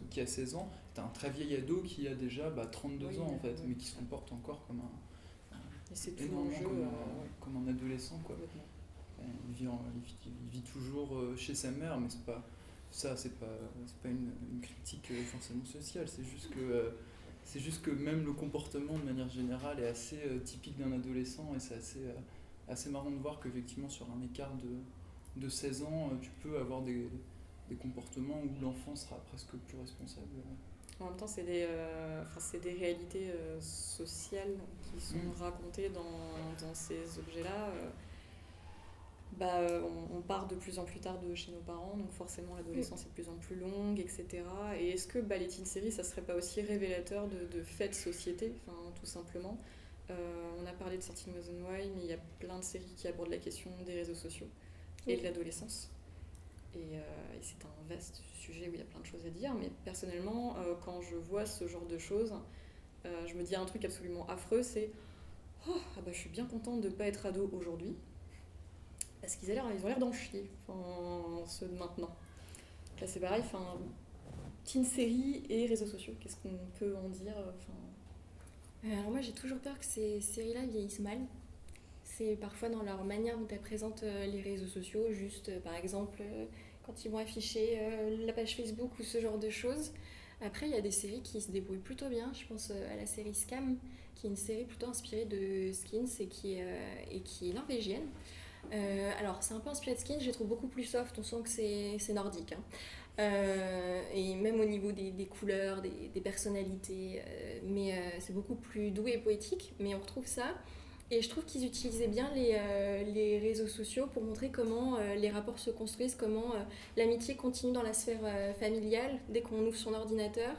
qui a 16 ans, tu as un très vieil ado qui a déjà 32 Oui, ans en fait, ouais. mais qui se comporte encore comme Et c'est tout énormément l'enjeu. comme un adolescent, quoi. Complètement. Il vit toujours chez sa mère, mais c'est pas une critique forcément sociale, c'est juste que même le comportement de manière générale est assez typique d'un adolescent, et c'est assez marrant de voir qu'effectivement sur un écart de 16 ans, tu peux avoir des comportements où l'enfant sera presque plus responsable. En même temps, c'est des réalités sociales qui sont racontées dans ces objets-là. On part de plus en plus tard de chez nos parents, donc forcément l'adolescence est de plus en plus longue, etc. Et est-ce que les teen séries, ça serait pas aussi révélateur de faits de société, tout simplement? On a parlé de 13 Reasons Why, mais il y a plein de séries qui abordent la question des réseaux sociaux et de l'adolescence. Et c'est un vaste sujet où il y a plein de choses à dire, mais personnellement, quand je vois ce genre de choses, je me dis un truc absolument affreux, c'est je suis bien contente de ne pas être ado aujourd'hui, parce qu'ils ont l'air d'en chier, ceux de maintenant. Là c'est pareil, teen série et réseaux sociaux, qu'est-ce qu'on peut en dire Alors moi j'ai toujours peur que ces séries-là vieillissent mal. C'est parfois dans leur manière dont elles présentent les réseaux sociaux, juste par exemple quand ils vont afficher la page Facebook ou ce genre de choses. Après il y a des séries qui se débrouillent plutôt bien, je pense à la série Scam, qui est une série plutôt inspirée de Skins et qui est norvégienne. Alors c'est un peu inspiré de Skins, je les trouve beaucoup plus soft, on sent que c'est nordique. Et même au niveau des couleurs, des personnalités, mais c'est beaucoup plus doux et poétique, mais on retrouve ça. Et je trouve qu'ils utilisaient bien les réseaux sociaux pour montrer comment les rapports se construisent, comment l'amitié continue dans la sphère familiale dès qu'on ouvre son ordinateur.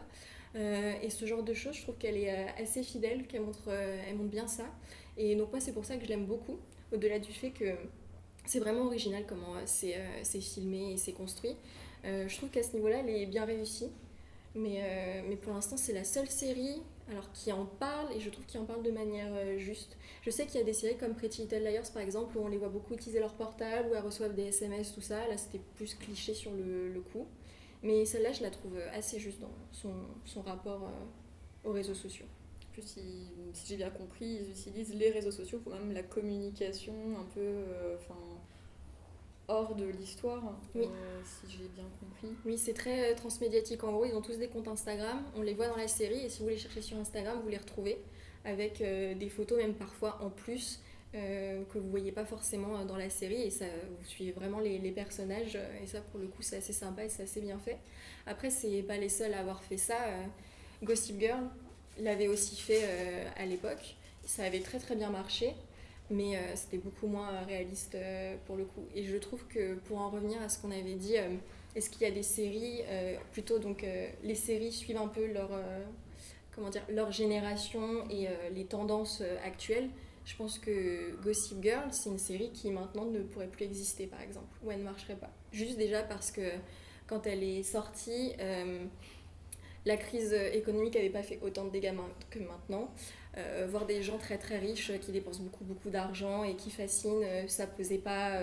Et ce genre de choses, je trouve qu'elle est assez fidèle, elle montre bien ça. Et donc moi c'est pour ça que je l'aime beaucoup, au-delà du fait que c'est vraiment original comment c'est filmé et c'est construit. Je trouve qu'à ce niveau-là, elle est bien réussie. Mais pour l'instant, c'est la seule série qui en parle, et je trouve qu'il en parle de manière juste. Je sais qu'il y a des séries comme Pretty Little Liars, par exemple, où on les voit beaucoup utiliser leur portable, où elles reçoivent des SMS, tout ça. Là, c'était plus cliché sur le coup. Mais celle-là, je la trouve assez juste dans son rapport aux réseaux sociaux. En plus, si j'ai bien compris, ils utilisent les réseaux sociaux pour même la communication un peu hors de l'histoire, Oui. Si j'ai bien compris. Oui, c'est très transmédiatique. En gros, ils ont tous des comptes Instagram, on les voit dans la série, et si vous les cherchez sur Instagram, vous les retrouvez. avec des photos même parfois en plus que vous voyez pas forcément dans la série, et ça, vous suivez vraiment les personnages, et ça pour le coup c'est assez sympa et c'est assez bien fait. Après c'est pas les seuls à avoir fait ça, Gossip Girl l'avait aussi fait à l'époque, ça avait très très bien marché, mais c'était beaucoup moins réaliste pour le coup. Et je trouve que pour en revenir à ce qu'on avait dit, est-ce qu'il y a des séries, plutôt donc les séries suivent un peu leur génération et les tendances actuelles. Je pense que Gossip Girl, c'est une série qui maintenant ne pourrait plus exister par exemple, ou elle ne marcherait pas. Juste déjà parce que quand elle est sortie, la crise économique n'avait pas fait autant de dégâts que maintenant. Voir des gens très très riches qui dépensent beaucoup beaucoup d'argent et qui fascinent, ça pesait pas.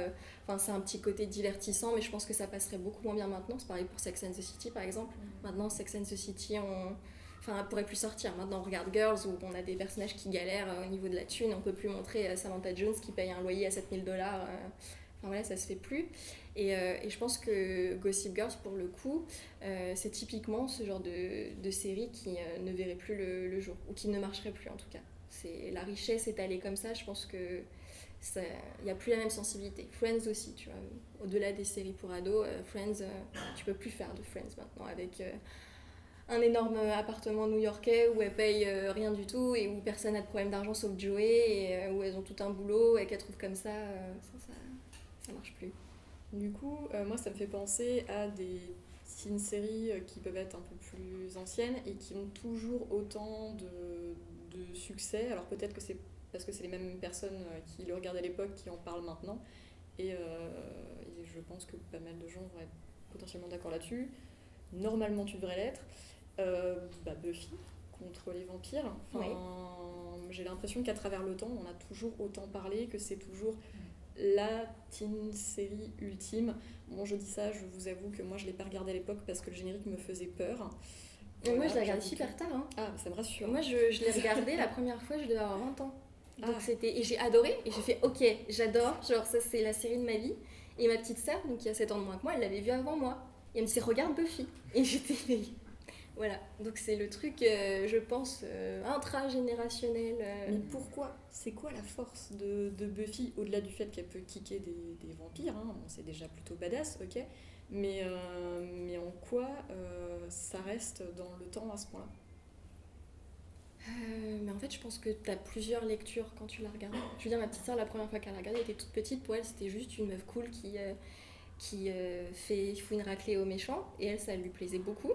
Enfin, c'est un petit côté divertissant, mais je pense que ça passerait beaucoup moins bien maintenant. C'est pareil pour Sex and the City par exemple. Maintenant, Sex and the City, elle pourrait plus sortir. Maintenant, on regarde Girls où on a des personnages qui galèrent au niveau de la thune. On peut plus montrer Samantha Jones qui paye un loyer à $7 000. Enfin voilà, ça se fait plus. Et je pense que Gossip Girl, pour le coup, c'est typiquement ce genre de série qui ne verrait plus le jour, ou qui ne marcherait plus en tout cas. La richesse est allée comme ça, je pense que il n'y a plus la même sensibilité. Friends aussi, tu vois, au-delà des séries pour ados, Friends, tu peux plus faire de Friends maintenant, avec un énorme appartement new-yorkais où elles payent rien du tout et où personne n'a de problème d'argent sauf Joey, et où elles ont tout un boulot et qu'elles trouvent comme ça, ça marche plus. Du coup, moi ça me fait penser à des séries qui peuvent être un peu plus anciennes et qui ont toujours autant de succès. Alors peut-être que c'est parce que c'est les mêmes personnes qui le regardaient à l'époque qui en parlent maintenant. Et je pense que pas mal de gens vont être potentiellement d'accord là-dessus. Normalement tu devrais l'être. Buffy contre les vampires. Enfin, oui. J'ai l'impression qu'à travers le temps, on a toujours autant parlé, que c'est toujours la teen série ultime. Bon, je dis ça, je vous avoue que moi je l'ai pas regardé à l'époque parce que le générique me faisait peur. Voilà, moi je l'ai regardé super tard. Hein. Ah, ça me rassure. Moi je l'ai regardé la première fois, je devais avoir 20 ans. Donc et j'ai adoré, et j'ai fait ok, j'adore, genre ça c'est la série de ma vie. Et ma petite sœur, donc qui a 7 ans de moins que moi, elle l'avait vue avant moi. Et elle me dit regarde Buffy. Et j'étais voilà, donc c'est le truc, je pense, intragénérationnel. Mais pourquoi ? C'est quoi la force de Buffy, au-delà du fait qu'elle peut kicker des vampires, hein, c'est déjà plutôt badass, ok, mais en quoi ça reste dans le temps à ce point-là ? Mais en fait, je pense que tu as plusieurs lectures quand tu la regardes. Je veux dire, ma petite sœur, la première fois qu'elle la regardait, elle était toute petite. Pour elle, c'était juste une meuf cool qui fout une raclée aux méchants. Et elle, ça lui plaisait beaucoup.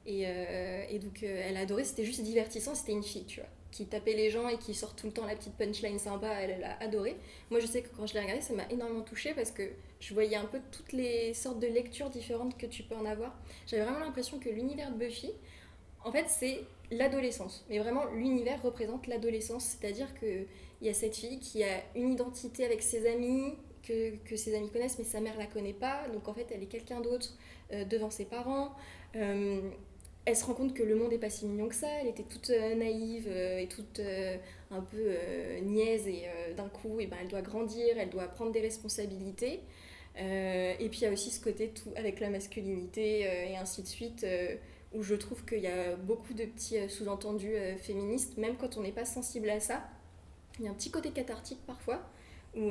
Et donc, elle adorait. C'était juste divertissant. C'était une fille, tu vois, qui tapait les gens et qui sort tout le temps la petite punchline sympa. Elle a adoré. Moi, je sais que quand je l'ai regardée, ça m'a énormément touchée parce que je voyais un peu toutes les sortes de lectures différentes que tu peux en avoir. J'avais vraiment l'impression que l'univers de Buffy, en fait, c'est l'adolescence. Mais vraiment, l'univers représente l'adolescence. C'est-à-dire qu'il y a cette fille qui a une identité avec ses amis, que ses amis connaissent, mais sa mère la connaît pas. Donc, en fait, elle est quelqu'un d'autre devant ses parents. Elle se rend compte que le monde n'est pas si mignon que ça. Elle était toute naïve et toute un peu niaise. Et d'un coup, et ben, elle doit grandir, elle doit prendre des responsabilités. Et puis, il y a aussi ce côté tout avec la masculinité et ainsi de suite, où je trouve qu'il y a beaucoup de petits sous-entendus féministes, même quand on n'est pas sensible à ça. Il y a un petit côté cathartique parfois, où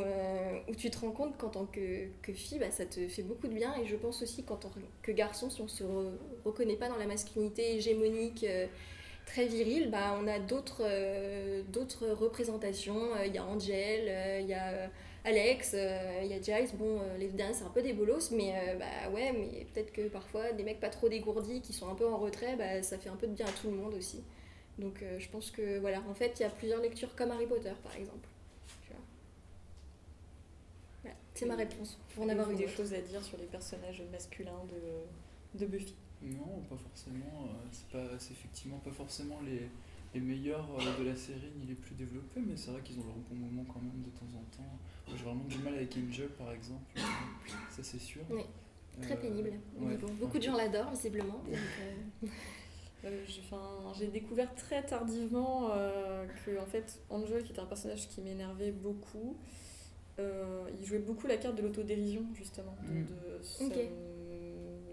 tu te rends compte qu'en tant que fille, bah, ça te fait beaucoup de bien. Et je pense aussi qu'en tant que garçon, si on ne se reconnaît pas dans la masculinité hégémonique très virile, bah, on a d'autres représentations. Il y a Angel, il y a Alex, il y a Giles. Bon, les derniers c'est un peu des bolosses, mais ouais, mais peut-être que parfois des mecs pas trop dégourdis qui sont un peu en retrait, bah, ça fait un peu de bien à tout le monde aussi. Donc je pense que voilà, en fait il y a plusieurs lectures comme Harry Potter par exemple. Voilà, c'est ma réponse pour en avoir eu des choses à dire sur les personnages masculins de Buffy. Non, pas forcément. C'est effectivement pas forcément les meilleurs de la série ni les plus développés, mais c'est vrai qu'ils ont leur bon moment quand même de temps en temps. J'ai vraiment du mal avec Angel par exemple, ça c'est sûr. Oui, très pénible. Ouais, beaucoup de gens l'adorent visiblement. J'ai découvert très tardivement que en fait, Angel, qui était un personnage qui m'énervait beaucoup, il jouait beaucoup la carte de l'autodérision justement, de sa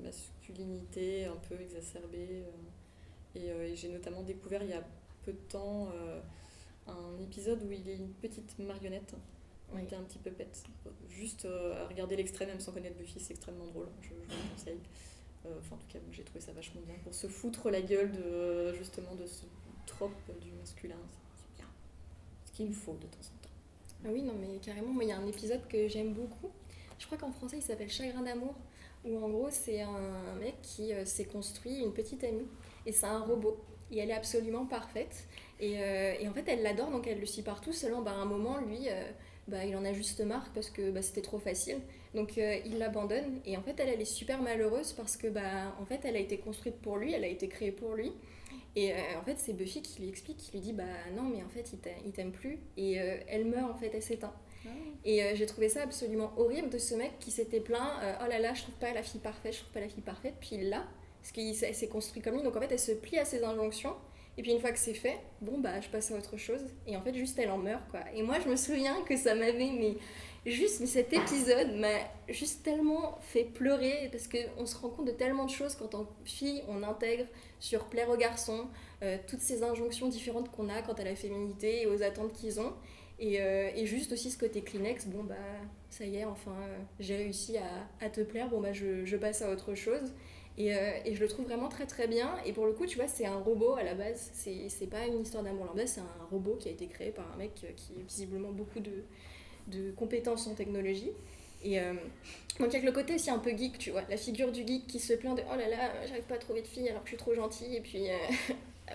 masculinité un peu exacerbée. Et j'ai notamment découvert il y a peu de temps un épisode où il est une petite marionnette. Oui. Il était un petit peu pète. Juste à regarder l'extrait, même sans connaître Buffy, c'est extrêmement drôle. Je vous le conseille. Enfin, en tout cas, j'ai trouvé ça vachement bien. Pour se foutre la gueule justement de ce trope du masculin, c'est bien. Ce qu'il nous faut de temps en temps. Ah oui, non, mais carrément, moi, il y a un épisode que j'aime beaucoup. Je crois qu'en français, il s'appelle Chagrin d'amour, où en gros, c'est un mec qui s'est construit une petite amie, et c'est un robot. Et elle est absolument parfaite. Et en fait, elle l'adore, donc elle le suit partout. Seulement, à un moment, lui, il en a juste marre parce que c'était trop facile. Donc, il l'abandonne. Et en fait, elle est super malheureuse parce que, en fait, elle a été construite pour lui, elle a été créée pour lui. Et en fait, c'est Buffy qui lui explique, qui lui dit non, mais en fait, il t'aime plus. Et elle meurt, en fait, elle s'éteint. Et j'ai trouvé ça absolument horrible de ce mec qui s'était plaint oh là là, je trouve pas la fille parfaite, je trouve pas la fille parfaite. Puis il l'a, parce qu'il s'est construit comme lui. Donc en fait, elle se plie à ses injonctions. Et puis une fois que c'est fait, je passe à autre chose. Et en fait, juste elle en meurt, quoi. Et moi, je me souviens que ça m'avait, mais cet épisode m'a juste tellement fait pleurer parce qu'on se rend compte de tellement de choses quand en tant que fille, on intègre sur plaire aux garçons, toutes ces injonctions différentes qu'on a quant à la féminité et aux attentes qu'ils ont. Et juste aussi ce côté Kleenex, ça y est, enfin, j'ai réussi à te plaire, je passe à autre chose. Et je le trouve vraiment très très bien. Et pour le coup, tu vois, c'est un robot à la base, c'est pas une histoire d'amour lambda, c'est un robot qui a été créé par un mec qui a visiblement beaucoup de compétences en technologie. Et donc avec le côté aussi un peu geek, tu vois, la figure du geek qui se plaint de oh là là, j'arrive pas à trouver de fille alors que je suis trop gentille. Et puis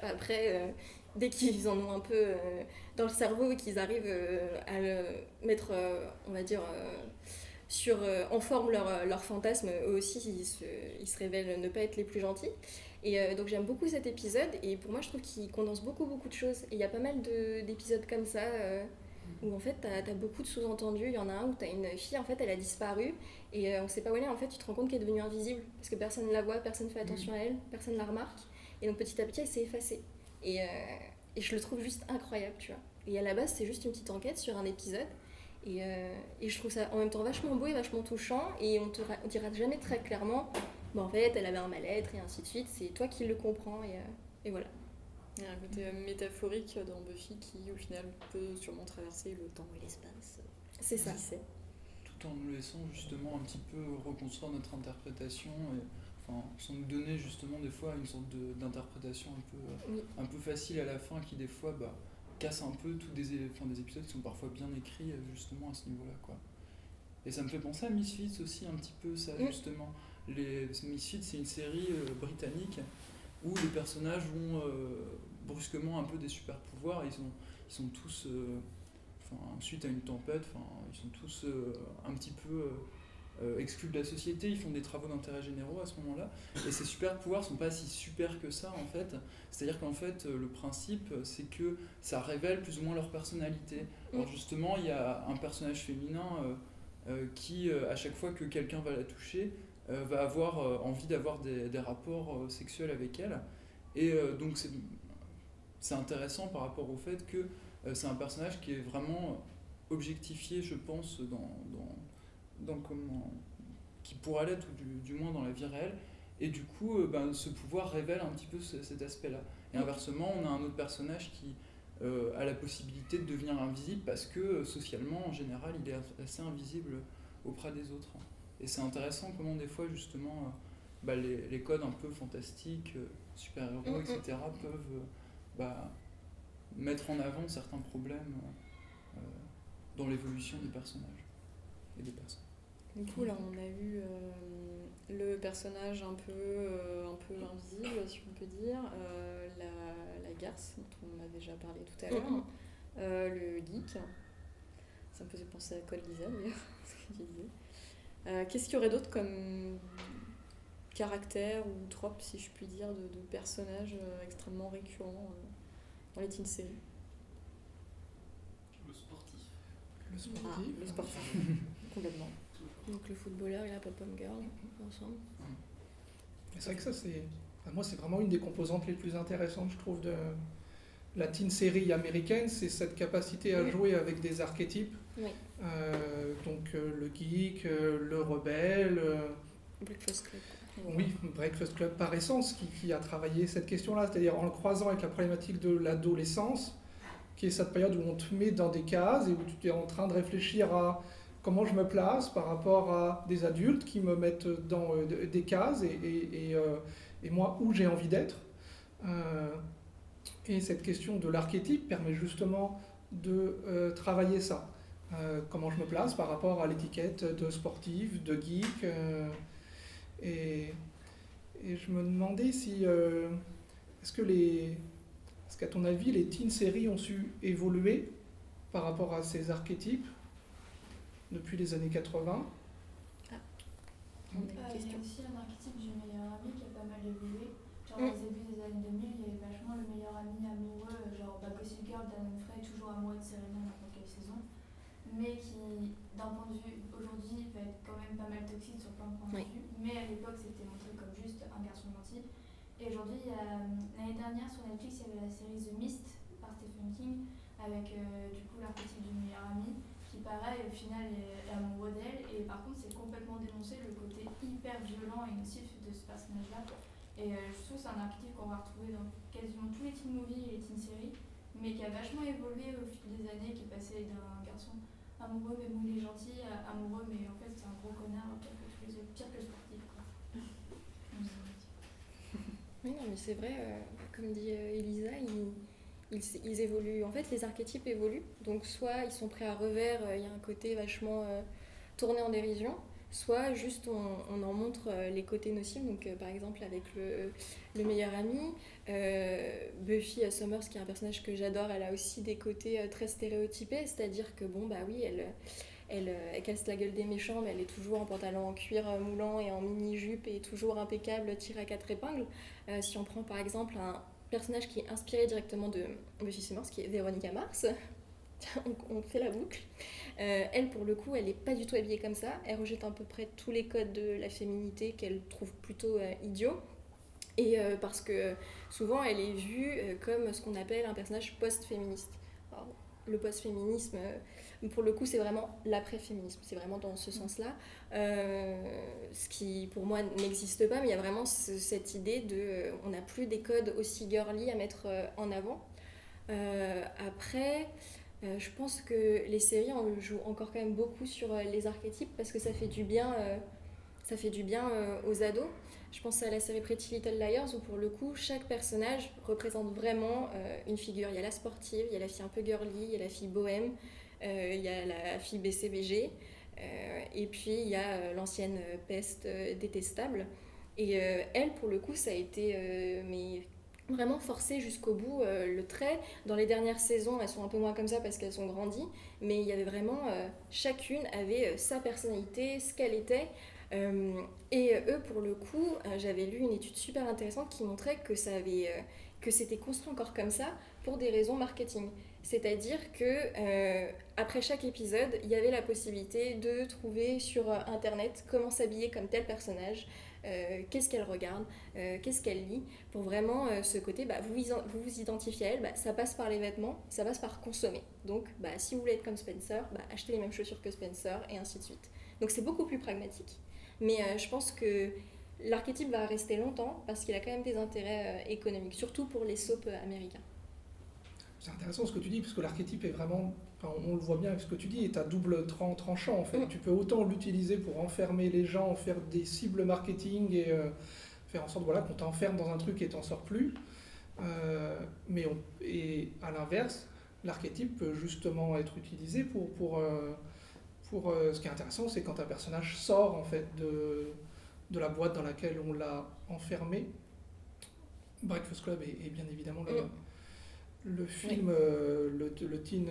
après, dès qu'ils en ont un peu dans le cerveau et qu'ils arrivent à le mettre, on va dire, en forme leur fantasme, eux aussi ils se révèlent ne pas être les plus gentils. Et donc j'aime beaucoup cet épisode et pour moi je trouve qu'il condense beaucoup de choses. Et il y a pas mal d'épisodes comme ça où en fait t'as beaucoup de sous-entendus. Il y en a un où t'as une fille, en fait elle a disparu et on sait pas où elle est. En fait tu te rends compte qu'elle est devenue invisible parce que personne ne la voit, personne ne fait attention à elle, personne ne la remarque. Et donc petit à petit elle s'est effacée. Et je le trouve juste incroyable, tu vois. Et à la base c'est juste une petite enquête sur un épisode. Et je trouve ça en même temps vachement beau et vachement touchant. Et on dira jamais très clairement en fait elle avait un mal-être et ainsi de suite. C'est toi qui le comprends et voilà. Il y a un côté métaphorique dans Buffy qui au final peut sûrement traverser le temps et l'espace. C'est ça. Tout en nous laissant justement un petit peu reconstruire notre interprétation et sans nous donner justement des fois une sorte d'interprétation un peu facile à la fin qui des fois casse un peu tous des épisodes qui sont parfois bien écrits justement à ce niveau-là, quoi. Et ça me fait penser à Misfits aussi un petit peu ça justement. Misfits c'est une série britannique où les personnages ont brusquement un peu des super pouvoirs. Ils sont tous suite à une tempête, ils sont tous un petit peu exclus de la société, ils font des travaux d'intérêt généraux à ce moment-là, et ces super pouvoirs sont pas si super que ça en fait. C'est-à-dire qu'en fait le principe c'est que ça révèle plus ou moins leur personnalité. Alors justement il y a un personnage féminin qui à chaque fois que quelqu'un va la toucher va avoir envie d'avoir des rapports sexuels avec elle, et donc c'est intéressant par rapport au fait que c'est un personnage qui est vraiment objectifié, je pense, dans comment qui pourrait l'être, ou du moins dans la vie réelle, et du coup ce pouvoir révèle un petit peu cet aspect-là. Et inversement, on a un autre personnage qui a la possibilité de devenir invisible parce que socialement, en général, il est assez invisible auprès des autres. Et c'est intéressant comment des fois justement les codes un peu fantastiques, super-héros, etc. peuvent mettre en avant certains problèmes dans l'évolution des personnages et des personnes. Du coup, là, on a eu le personnage un peu invisible, si on peut dire, la garce, dont on a déjà parlé tout à l'heure, le geek. Ça me faisait penser à Cole Lisa, d'ailleurs, ce que tu disais. Qu'est-ce qu'il y aurait d'autre comme caractère ou trope, si je puis dire, de personnages extrêmement récurrents dans les teen séries? Le sportif. Le sportif. Complètement. Donc le footballeur et la pom-pom girl ensemble. C'est vrai que ça, moi, c'est vraiment une des composantes les plus intéressantes, je trouve, de la teen série américaine, c'est cette capacité à jouer avec des archétypes. Oui. Donc le geek, le rebelle. Breakfast Club. Oui, Breakfast Club par essence, qui a travaillé cette question-là, c'est-à-dire en le croisant avec la problématique de l'adolescence, qui est cette période où on te met dans des cases et où tu es en train de réfléchir à comment je me place par rapport à des adultes qui me mettent dans des cases et moi où j'ai envie d'être. Et cette question de l'archétype permet justement de travailler ça. Comment je me place par rapport à l'étiquette de sportif, de geek. Et je me demandais si... est-ce qu'à ton avis, les teen séries ont su évoluer par rapport à ces archétypes depuis les années 80? On a une Il y a question. aussi un archétype du meilleur ami qui a pas mal évolué. Genre au début des années 2000, il y avait vachement le meilleur ami amoureux, genre Gossip Girl, Dan Frey, toujours amoureux de Serena à n'importe quelle saison, mais qui, d'un point de vue aujourd'hui, va être quand même pas mal toxique sur plein de points de vue. Mais à l'époque, c'était montré comme juste un garçon gentil. Et aujourd'hui, l'année dernière sur Netflix, il y avait la série The Mist par Stephen King, avec du coup l'archétype du meilleur ami, qui pareil au final est amoureux d'elle, et par contre c'est complètement dénoncé le côté hyper violent et nocif de ce personnage-là. Et je trouve que c'est un archétype qu'on va retrouver dans quasiment tous les teen movies et les teen séries, mais qui a vachement évolué au fil des années, qui est passé d'un garçon amoureux mais où il est gentil, à amoureux mais en fait c'est un gros connard, pire que tous les autres, pire que le sportif, quoi. Oui, non, mais c'est vrai, comme dit Elisa, ils évoluent. En fait, les archétypes évoluent. Donc, soit ils sont pris à revers, il y a un côté vachement tourné en dérision, soit juste on en montre les côtés nocifs. Donc, par exemple, avec le meilleur ami, Buffy Summers, qui est un personnage que j'adore, elle a aussi des côtés très stéréotypés, c'est-à-dire que, bon, bah oui, elle casse la gueule des méchants, mais elle est toujours en pantalon en cuir moulant et en mini-jupe et toujours impeccable, tirée à 4 épingles. Si on prend par exemple un personnage qui est inspiré directement de Buffy Summers, qui est Véronica Mars, on fait la boucle. Elle, pour le coup, elle n'est pas du tout habillée comme ça. Elle rejette à peu près tous les codes de la féminité qu'elle trouve plutôt idiots. Et parce que souvent, elle est vue comme ce qu'on appelle un personnage post-féministe. Alors, le post-féminisme, pour le coup, c'est vraiment l'après-féminisme. C'est vraiment dans ce sens-là. Ce qui, pour moi, n'existe pas, mais il y a vraiment cette idée de... on n'a plus des codes aussi girly à mettre en avant. Après, je pense que les séries jouent encore quand même beaucoup sur les archétypes parce que ça fait du bien aux ados. Je pense à la série Pretty Little Liars où pour le coup chaque personnage représente vraiment une figure. Il y a la sportive, il y a la fille un peu girly, il y a la fille bohème, il y a la fille BCBG et puis il y a l'ancienne peste détestable. Et elle pour le coup ça a été mais vraiment forcé jusqu'au bout le trait. Dans les dernières saisons elles sont un peu moins comme ça parce qu'elles ont grandi, mais il y avait vraiment chacune avait sa personnalité, ce qu'elle était. Et eux, pour le coup, j'avais lu une étude super intéressante qui montrait que c'était construit encore comme ça pour des raisons marketing. C'est-à-dire que après chaque épisode, il y avait la possibilité de trouver sur Internet comment s'habiller comme tel personnage, qu'est-ce qu'elle regarde, qu'est-ce qu'elle lit, pour vraiment ce côté, vous vous identifiez à elle, ça passe par les vêtements, ça passe par consommer. Donc, si vous voulez être comme Spencer, achetez les mêmes chaussures que Spencer, et ainsi de suite. Donc c'est beaucoup plus pragmatique. Mais je pense que l'archétype va rester longtemps parce qu'il a quand même des intérêts économiques, surtout pour les soaps américains. C'est intéressant ce que tu dis, parce que l'archétype est vraiment, on le voit bien avec ce que tu dis, est à double tranchant en fait. Tu peux autant l'utiliser pour enfermer les gens, faire des cibles marketing et faire en sorte qu'on t'enferme dans un truc et t'en sors plus. Et à l'inverse, l'archétype peut justement être utilisé pour ce qui est intéressant, c'est quand un personnage sort en fait de la boîte dans laquelle on l'a enfermé. Breakfast Club est bien évidemment le film, le teen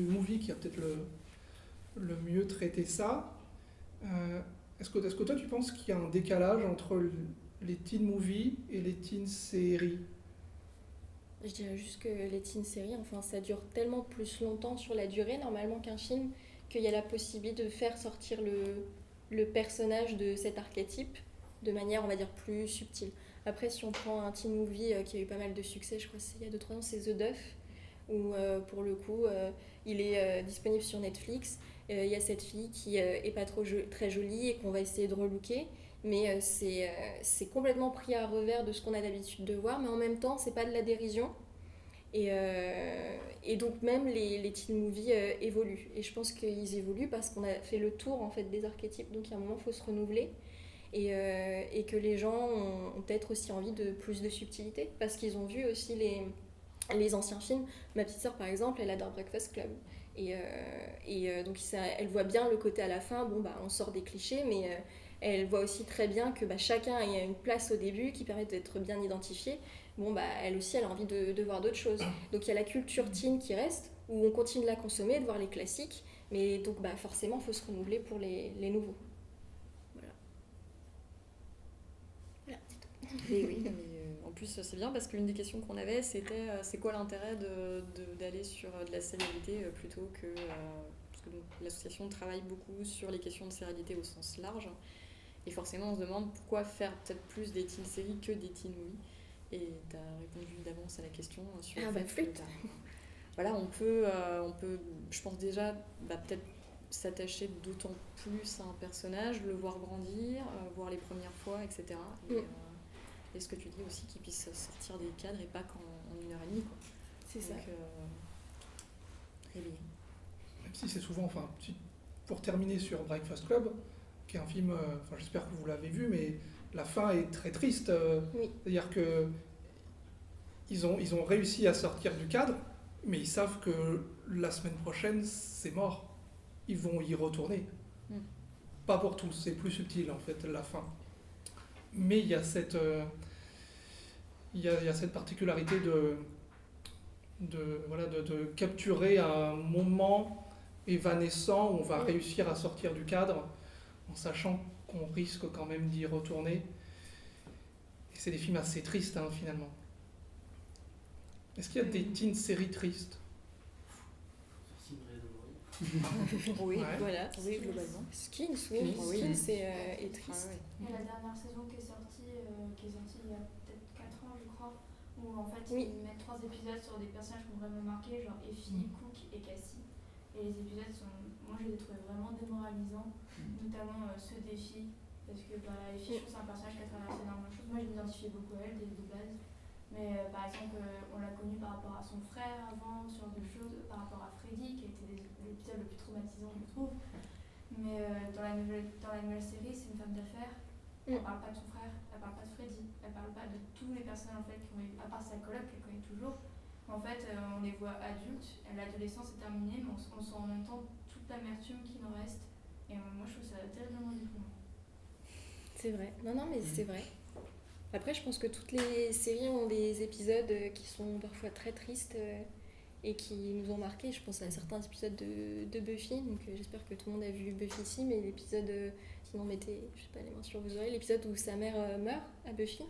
movie qui a peut-être le mieux traité ça. Est-ce que toi tu penses qu'il y a un décalage entre les teen movies et les teen séries? Je dirais juste que les teen séries, ça dure tellement plus longtemps sur la durée normalement qu'un film, qu'il y a la possibilité de faire sortir le personnage de cet archétype de manière, on va dire, plus subtile. Après, si on prend un teen movie qui a eu pas mal de succès, je crois qu'il y a 2-3 ans, c'est The Duff, où pour le coup, il est disponible sur Netflix. Il y a cette fille qui est pas très jolie et qu'on va essayer de relooker. Mais c'est complètement pris à revers de ce qu'on a d'habitude de voir, mais en même temps, c'est pas de la dérision. Et donc même les teen movies évoluent. Et je pense qu'ils évoluent parce qu'on a fait le tour en fait des archétypes. Donc il y a un moment, il faut se renouveler. Et que les gens ont peut-être aussi envie de plus de subtilité parce qu'ils ont vu aussi les anciens films. Ma petite sœur par exemple, elle adore Breakfast Club. Donc elle voit bien le côté à la fin, bon bah on sort des clichés, mais elle voit aussi très bien que chacun a une place au début qui permet d'être bien identifié. Bon bah elle aussi elle a envie de voir d'autres choses. Donc il y a la culture teen qui reste, où on continue de la consommer, de voir les classiques, mais donc forcément il faut se renouveler pour les nouveaux. Et oui, mais en plus c'est bien parce qu'une des questions qu'on avait c'était c'est quoi l'intérêt d'aller sur de la sérialité plutôt que... parce que donc, l'association travaille beaucoup sur les questions de sérialité au sens large et forcément on se demande pourquoi faire peut-être plus des teen séries que des teen movies et tu as répondu d'avance à la question sur le fait que, voilà, on peut je pense déjà peut-être s'attacher d'autant plus à un personnage, le voir grandir, voir les premières fois, etc. Et ce que tu dis aussi, qu'ils puissent sortir des cadres et pas qu'en 1h30. Quoi. C'est ça. Très bien. Même si c'est souvent, pour terminer sur Breakfast Club, qui est un film, j'espère que vous l'avez vu, mais la fin est très triste. Oui. C'est-à-dire que ils ont réussi à sortir du cadre, mais ils savent que la semaine prochaine, c'est mort. Ils vont y retourner. Pas pour tous, c'est plus subtil en fait, la fin. Mais il y a cette particularité de capturer un moment évanescent où on va réussir à sortir du cadre en sachant qu'on risque quand même d'y retourner. Et c'est des films assez tristes finalement. Est-ce qu'il y a des teen séries tristes ? Oui, ouais. Voilà. Oui, globalement. Skins, oui. est triste. Il y a la dernière saison qui est sortie il y a peut-être 4 ans, je crois, où en fait ils mettent 3 épisodes sur des personnages qui ont vraiment marqué, genre Effie, Cook et Cassie. Et les épisodes moi je les ai trouvés vraiment démoralisants, notamment ceux d'Effie, parce que Effie, je trouve que c'est un personnage qui a traversé énormément de choses. Moi je m'identifiais beaucoup à elle de base. Mais par exemple, on l'a connue par rapport à son frère avant, ce genre de choses, par rapport à Freddy, qui a été l'épisode le plus traumatisant, je trouve. Mais dans la nouvelle série, c'est une femme d'affaires. Elle parle pas de son frère, elle parle pas de Freddy, elle parle pas de tous les personnages en fait qui ont eu, à part sa coloc qu'elle connaît toujours. En fait, on les voit adultes, l'adolescence est terminée, mais on sent en même temps toute l'amertume qui nous reste. Et moi, je trouve ça terriblement déprimant. C'est vrai. Non, mais c'est vrai. Après, je pense que toutes les séries ont des épisodes qui sont parfois très tristes et qui nous ont marqués. Je pense à certains épisodes de Buffy, donc j'espère que tout le monde a vu Buffy ici, mais l'épisode, sinon mettez les mains sur vos oreilles, l'épisode où sa mère meurt à Buffy,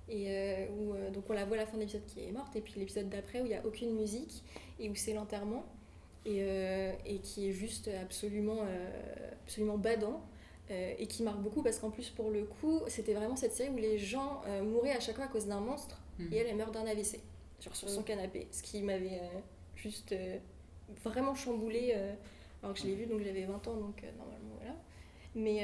et donc on la voit à la fin de l'épisode qui est morte, et puis l'épisode d'après où il n'y a aucune musique, et où c'est l'enterrement, et qui est juste absolument badant. Et qui marque beaucoup parce qu'en plus pour le coup c'était vraiment cette série où les gens mouraient à chaque fois à cause d'un monstre et elle meurt d'un AVC genre sur son canapé, ce qui m'avait juste vraiment chamboulée alors que je l'ai vu donc j'avais 20 ans donc normalement voilà mais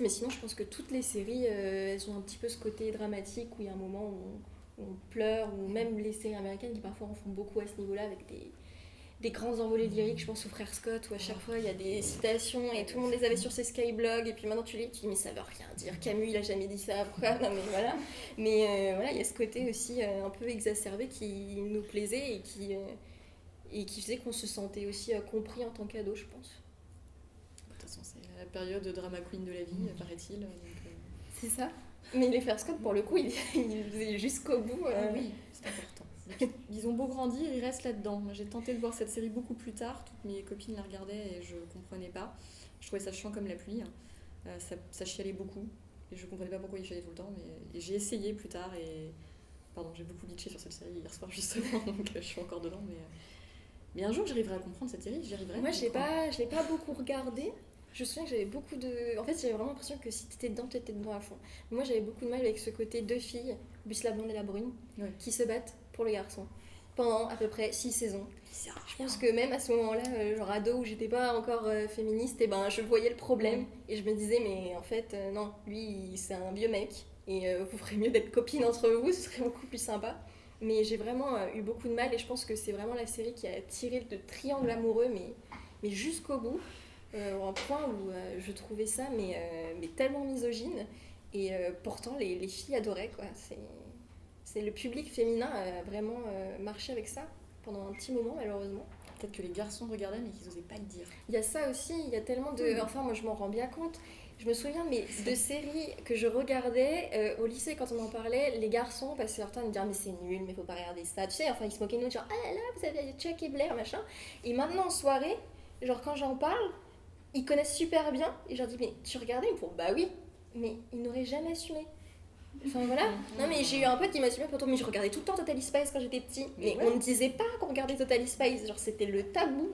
sinon je pense que toutes les séries elles ont un petit peu ce côté dramatique où il y a un moment où on pleure, ou même les séries américaines qui parfois en font beaucoup à ce niveau là avec des grands envolées lyriques, je pense aux frères Scott, où à chaque fois il y a des citations et tout le monde les avait sur ses skyblogs, et puis maintenant tu lis, tu dis mais ça veut rien dire, Camus il a jamais dit ça, pourquoi ? Non mais voilà. Mais voilà, il y a ce côté aussi un peu exacerbé qui nous plaisait et qui faisait qu'on se sentait aussi compris en tant qu'ado, je pense. De toute façon, c'est la période de drama queen de la vie, paraît-il. C'est ça. Mais les frères Scott, pour le coup, ils faisaient jusqu'au bout. Oui, c'est important. Ils ont beau grandir, ils restent là-dedans. Moi, j'ai tenté de voir cette série beaucoup plus tard. Toutes mes copines la regardaient et je comprenais pas. Je trouvais ça chiant comme la pluie. Ça chialait beaucoup. Et je comprenais pas pourquoi ils chialaient tout le temps. Et j'ai essayé plus tard. Pardon, j'ai beaucoup bitché sur cette série hier soir justement. Donc je suis encore dedans. Mais un jour, j'arriverai à comprendre cette série. Moi, je l'ai pas beaucoup regardée. Je me souviens que j'avais beaucoup de... En fait, j'avais vraiment l'impression que si t'étais dedans, t'étais dedans à fond. Mais moi, j'avais beaucoup de mal avec ce côté deux filles, Bus la blonde et la brune, qui se battent pour le garçon pendant à peu près 6 saisons. Je pense que même à ce moment-là, genre ado où j'étais pas encore féministe, et je voyais le problème et je me disais mais en fait non, lui c'est un vieux mec et vous ferez mieux d'être copines entre vous, ce serait beaucoup plus sympa. Mais j'ai vraiment eu beaucoup de mal et je pense que c'est vraiment la série qui a tiré le triangle amoureux, mais jusqu'au bout, au un point où je trouvais ça mais tellement misogyne. Et pourtant, les filles adoraient, quoi. C'est le public féminin a vraiment marché avec ça pendant un petit moment, malheureusement. Peut-être que les garçons regardaient, mais qu'ils n'osaient pas le dire. Il y a ça aussi, il y a tellement de... Enfin, moi, je m'en rends bien compte. Je me souviens de séries que je regardais au lycée quand on en parlait. Les garçons passaient leur temps à me dire mais c'est nul, mais faut pas regarder ça. Tu sais, enfin, ils se moquaient de nous, genre ah là là, vous avez Chuck et Blair, machin. Et maintenant, en soirée, genre quand j'en parle, ils connaissent super bien. Et je leur dis mais tu regardais pour bah oui, mais ils n'auraient jamais assumé. Enfin voilà. Non mais j'ai eu un pote qui m'a assumé pour mais je regardais tout le temps Totally Spice quand j'étais petit. Mais on ne disait pas qu'on regardait Totally Spice. Genre c'était le tabou.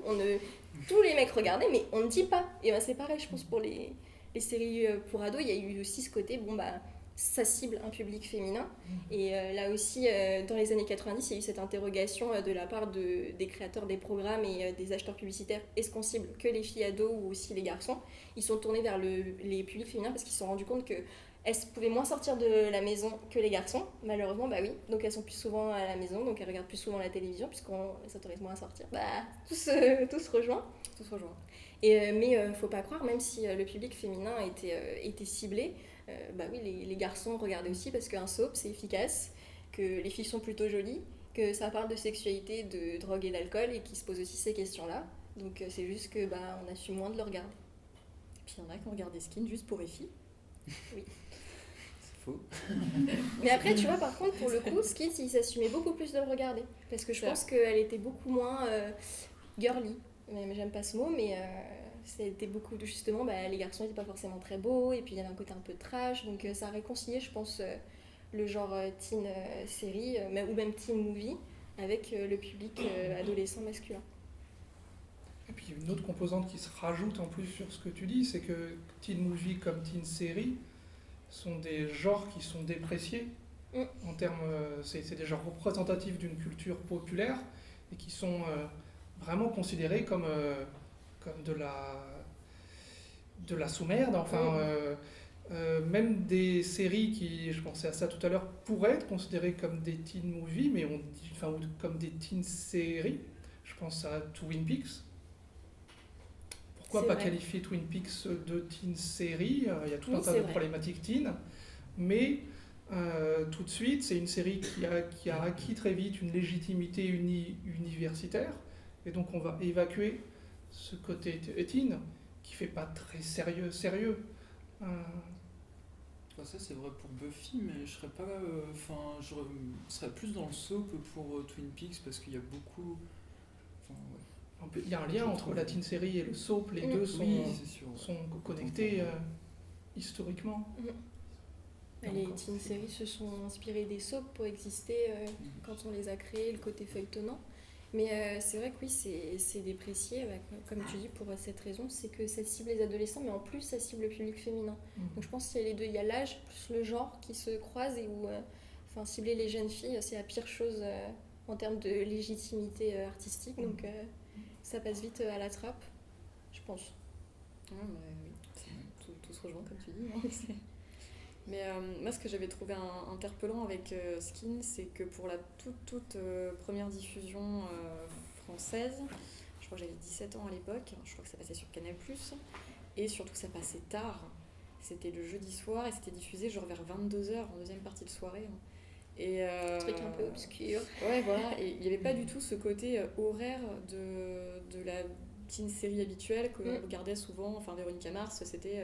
Tous les mecs regardaient, mais on ne dit pas. Et ben c'est pareil, je pense pour les séries pour ados, il y a eu aussi ce côté, bon bah, ça cible un public féminin. Et là aussi, dans les années 90, il y a eu cette interrogation de la part des créateurs des programmes et des acheteurs publicitaires. Est-ce qu'on cible que les filles ados ou aussi les garçons? Ils sont tournés vers les publics féminins parce qu'ils se sont rendus compte qu'elles pouvaient moins sortir de la maison que les garçons. Malheureusement, bah oui. Donc elles sont plus souvent à la maison, donc elles regardent plus souvent la télévision puisqu'on les autorise moins à sortir. Bah, tous rejoints. Tous rejoints. Mais faut pas croire, même si le public féminin était ciblé, bah oui, les garçons regardaient aussi parce qu'un soap c'est efficace, que les filles sont plutôt jolies, que ça parle de sexualité, de drogue et d'alcool et qu'ils se posent aussi ces questions-là. Donc c'est juste que bah on assume moins de le regarder. Et puis il y en a qui ont regardé Skin juste pour les filles. Oui. C'est faux. Mais après, tu vois, par contre, pour le coup, Skins, il s'assumait beaucoup plus de le regarder. Parce que je pense qu'elle était beaucoup moins girly. Mais j'aime pas ce mot, mais c'était beaucoup de justement, bah, les garçons n'étaient pas forcément très beaux, et puis il y avait un côté un peu trash, donc ça a réconcilié, je pense, le genre teen série, ou même teen movie, avec le public adolescent masculin. Et puis une autre composante qui se rajoute en plus sur ce que tu dis, c'est que teen movie comme teen série sont des genres qui sont dépréciés en termes, c'est des genres représentatifs d'une culture populaire et qui sont vraiment considérés comme de la sous-merde. Enfin, même des séries qui, je pensais à ça tout à l'heure, pourraient être considérées comme des teen movies, mais ou comme des teen séries. Je pense à Twin Peaks. Pourquoi pas qualifier Twin Peaks de teen série? Il y a tout un tas de problématiques teen, mais tout de suite, c'est une série qui a acquis très vite une légitimité universitaire, et donc on va évacuer ce côté teen qui fait pas très sérieux. Ça c'est vrai pour Buffy, mais je serais pas, je serais plus dans le soap pour Twin Peaks parce qu'il y a beaucoup. Il y a un lien entre la teen série et le soap, les deux sont connectés historiquement. Les teen séries se sont inspirées des soaps pour exister quand on les a créés, le côté feuilletonnant. Mais c'est vrai que oui, c'est déprécié, comme tu dis, pour cette raison, c'est que ça cible les adolescents, mais en plus ça cible le public féminin. Donc je pense qu'il y a les deux, il y a l'âge plus le genre qui se croisent et où cibler les jeunes filles, c'est la pire chose en termes de légitimité artistique, donc ça passe vite à la trappe, je pense. Oui, tout se rejoint comme tu dis. Mais moi, ce que j'avais trouvé interpellant avec Skin, c'est que pour la toute première diffusion française, je crois que j'avais 17 ans à l'époque, je crois que ça passait sur Canal+, et surtout ça passait tard. C'était le jeudi soir et c'était diffusé genre vers 22h en deuxième partie de soirée. Et truc un peu obscur. Ouais, voilà, et il n'y avait pas du tout ce côté horaire de la teen série habituelle que l'on regardait souvent. Enfin, Véronica Mars, c'était...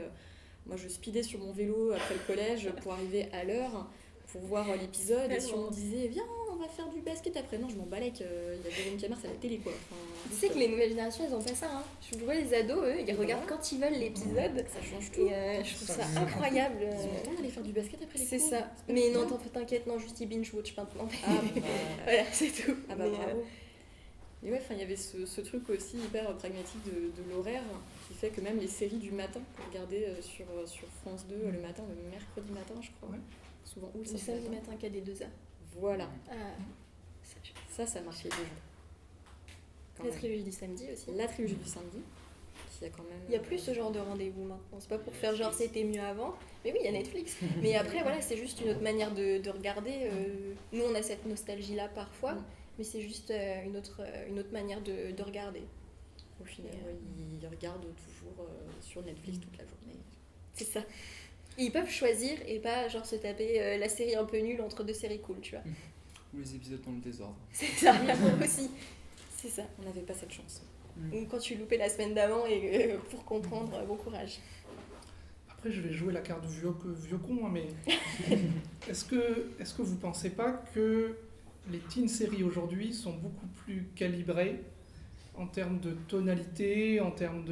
moi, je speedais sur mon vélo après le collège pour arriver à l'heure pour voir l'épisode. Et si on me disait, viens, on va faire du basket après, non, je m'en balais qu'il y a Véronica Mars à la télé, quoi. Enfin, tu sais que les nouvelles générations, elles ont pas ça. Hein. Je vois les ados, eux, ils regardent quand ils veulent l'épisode. Ça change tout. Et je trouve ça incroyable. Ils ont le temps d'aller faire du basket après les cours. C'est ça. Mais non, t'inquiète, non, juste ils binge-watch maintenant. Voilà, c'est tout. Ah bah bravo. Et ouais, il y avait ce truc aussi hyper pragmatique de l'horaire qui fait que même les séries du matin, pour regarder sur France 2 le matin, le mercredi matin, je crois, souvent, ou le samedi matin, KD2A. Voilà. Ah, ça marchait déjà. La trilogie du samedi aussi. La trilogie du samedi, qu'il y a quand même... Il y a plus ce genre de rendez-vous maintenant. C'est pas pour faire genre c'était mieux avant. Mais oui, il y a Netflix. Mais après, voilà, c'est juste une autre manière de regarder. Nous, on a cette nostalgie-là parfois, mais c'est juste une autre manière de regarder. Au final, Ils regardent toujours sur Netflix toute la journée. c'est ça. Et ils peuvent choisir et pas genre se taper la série un peu nulle entre deux séries cool, tu vois. Ou les épisodes dans le désordre. C'est ça, aussi. C'est ça. On n'avait pas cette chance. Ou quand tu loupais la semaine d'avant et pour comprendre, bon courage. Après, je vais jouer la carte du vieux con, hein, mais est-ce que vous pensez pas que les teen séries aujourd'hui sont beaucoup plus calibrées en termes de tonalité, en termes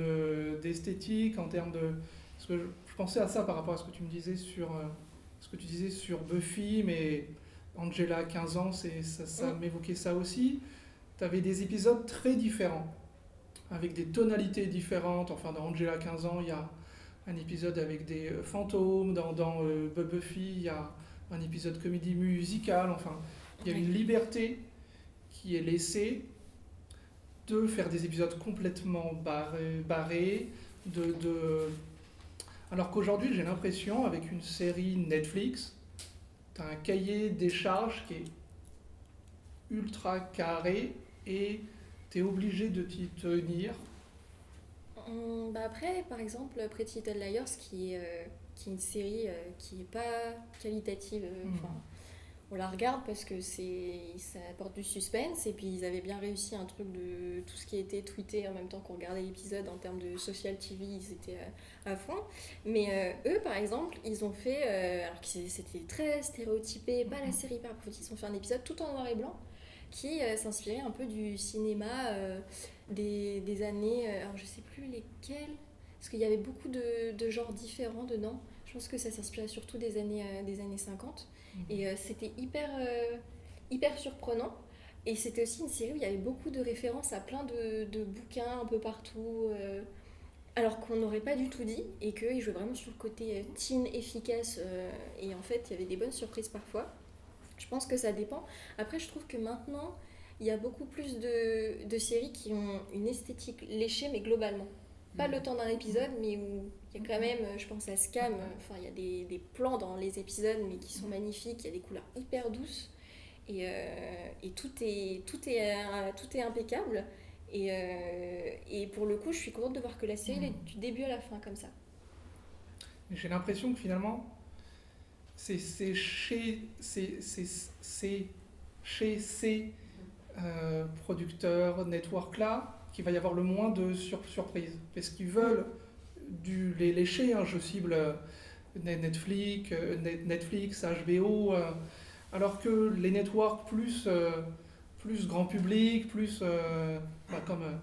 d'esthétique, en termes de... Parce que je pensais à ça par rapport à ce que tu me disais sur Buffy, mais Angela à 15 ans, ça m'évoquait ça aussi. Tu avais des épisodes très différents, avec des tonalités différentes. Enfin, dans Angela à 15 ans, il y a un épisode avec des fantômes. Dans Buffy, il y a un épisode comédie musicale. Enfin, il y a une liberté qui est laissée de faire des épisodes complètement barrés, alors qu'aujourd'hui, j'ai l'impression, avec une série Netflix, tu as un cahier des charges qui est ultra carré et tu es obligé de t'y tenir. Après, par exemple, Pretty Little Liars, qui est une série qui n'est pas qualitative. On la regarde parce que ça apporte du suspense, et puis ils avaient bien réussi un truc de tout ce qui était tweeté en même temps qu'on regardait l'épisode en termes de social TV, ils étaient à fond. Mais eux, par exemple, ils ont fait, alors que c'était très stéréotypé, pas la série hyper approfondie, ils ont fait un épisode tout en noir et blanc qui s'inspirait un peu du cinéma des années, alors je sais plus lesquels, parce qu'il y avait beaucoup de genres différents dedans. Je pense que ça s'inspirait surtout des années 50. Et c'était hyper surprenant. Et c'était aussi une série où il y avait beaucoup de références à plein de bouquins un peu partout, alors qu'on n'aurait pas du tout dit, et qu'ils jouaient vraiment sur le côté teen efficace. Et en fait, il y avait des bonnes surprises parfois. Je pense que ça dépend. Après, je trouve que maintenant, il y a beaucoup plus de séries qui ont une esthétique léchée, mais globalement. Pas le temps d'un épisode, mais où il y a quand même, je pense à Scam, enfin il y a des plans dans les épisodes, mais qui sont magnifiques, il y a des couleurs hyper douces, et tout est impeccable. Et pour le coup, je suis contente de voir que la série est du début à la fin comme ça. J'ai l'impression que finalement, c'est chez ces producteurs, network-là, qu'il va y avoir le moins de surprises. Parce qu'ils veulent les lécher, je cible Netflix, HBO, alors que les networks plus grand public, plus comme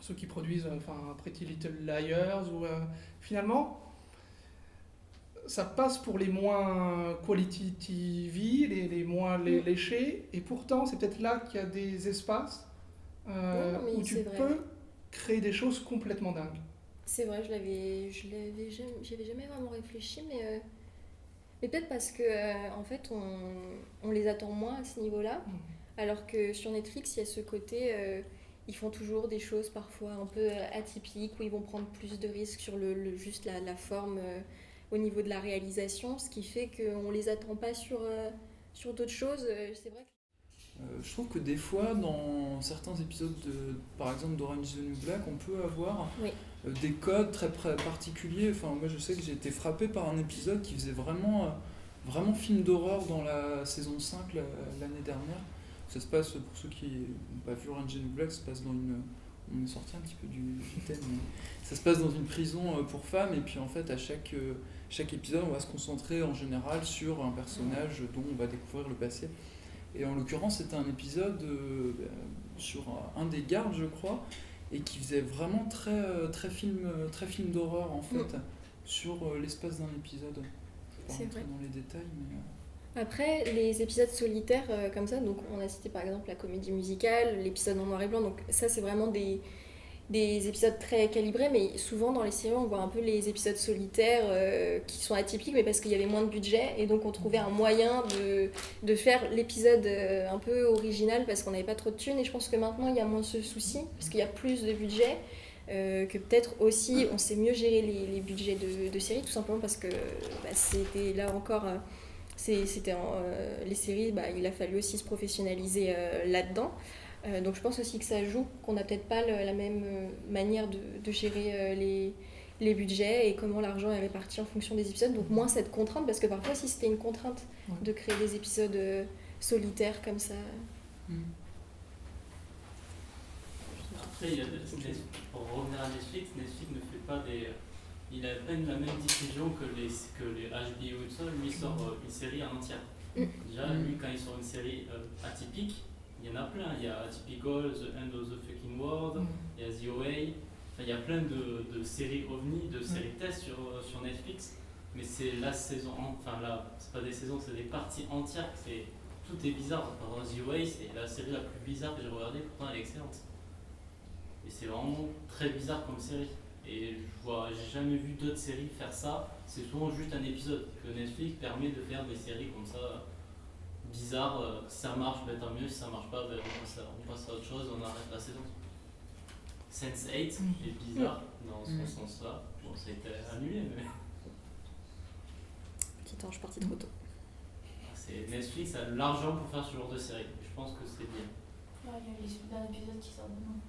ceux qui produisent Pretty Little Liars, finalement, ça passe pour les moins quality TV, les moins léchés, et pourtant c'est peut-être là qu'il y a des espaces où tu peux créer des choses complètement dingues. C'est vrai, j'avais jamais vraiment réfléchi, mais peut-être parce que en fait on les attend moins à ce niveau-là, alors que sur Netflix il y a ce côté, ils font toujours des choses parfois un peu atypiques, où ils vont prendre plus de risques sur juste la forme au niveau de la réalisation, ce qui fait qu'on les attend pas sur d'autres choses. C'est vrai que je trouve que des fois, dans certains épisodes, par exemple d'Orange is the New Black, on peut avoir des codes très particuliers. Enfin, moi, je sais que j'ai été frappé par un épisode qui faisait vraiment film d'horreur dans la saison 5 l'année dernière. Ça se passe, pour ceux qui n'ont pas vu Orange is the New Black, ça se passe dans une... On est sorti un petit peu du thème, mais ça se passe dans une prison pour femmes, et puis en fait, à chaque épisode, on va se concentrer en général sur un personnage dont on va découvrir le passé. Et en l'occurrence, c'était un épisode sur un des gardes, je crois, et qui faisait vraiment très film d'horreur, en fait, sur l'espace d'un épisode. Je ne vais pas rentrer dans les détails, mais... Après, les épisodes solitaires comme ça, donc on a cité par exemple la comédie musicale, l'épisode en noir et blanc, donc ça c'est vraiment des épisodes très calibrés, mais souvent dans les séries on voit un peu les épisodes solitaires qui sont atypiques, mais parce qu'il y avait moins de budget, et donc on trouvait un moyen de faire l'épisode un peu original parce qu'on n'avait pas trop de thunes, et je pense que maintenant il y a moins ce souci, parce qu'il y a plus de budget. que peut-être aussi on sait mieux gérer les budgets de séries, tout simplement parce que c'était là encore, les séries, il a fallu aussi se professionnaliser là-dedans. Donc je pense aussi que ça joue, qu'on n'a peut-être pas la même manière de gérer les budgets et comment l'argent est réparti en fonction des épisodes. Donc moins cette contrainte, parce que parfois aussi c'était une contrainte de créer des épisodes solitaires comme ça. Après, pour revenir à Netflix ne fait pas il a à peine la même diffusion que les HBO et tout ça. Lui, il sort une série en entière. Déjà, lui, quand il sort une série atypique, il y en a plein. Il y a Atypical, The End of the Fucking World, il y a The OA. Enfin, il y a plein de séries ovnis, de séries tests sur Netflix. Mais c'est la saison, c'est pas des saisons, c'est des parties entières. Tout est bizarre. Par exemple, The OA, c'est la série la plus bizarre que j'ai regardée, pourtant elle est excellente. Et c'est vraiment très bizarre comme série. Et j'ai jamais vu d'autres séries faire ça. C'est souvent juste un épisode que Netflix permet de faire des séries comme ça, bizarres. Si ça marche, tant mieux. Si ça marche pas, on passe à autre chose, on arrête la saison. Sense8 est bizarre dans ce sens-là. Bon, ça a été annulé, mais. Petit ange parti trop tôt. Netflix a l'argent pour faire ce genre de série. Je pense que c'est bien. Il y a les super épisodes qui sortent demain.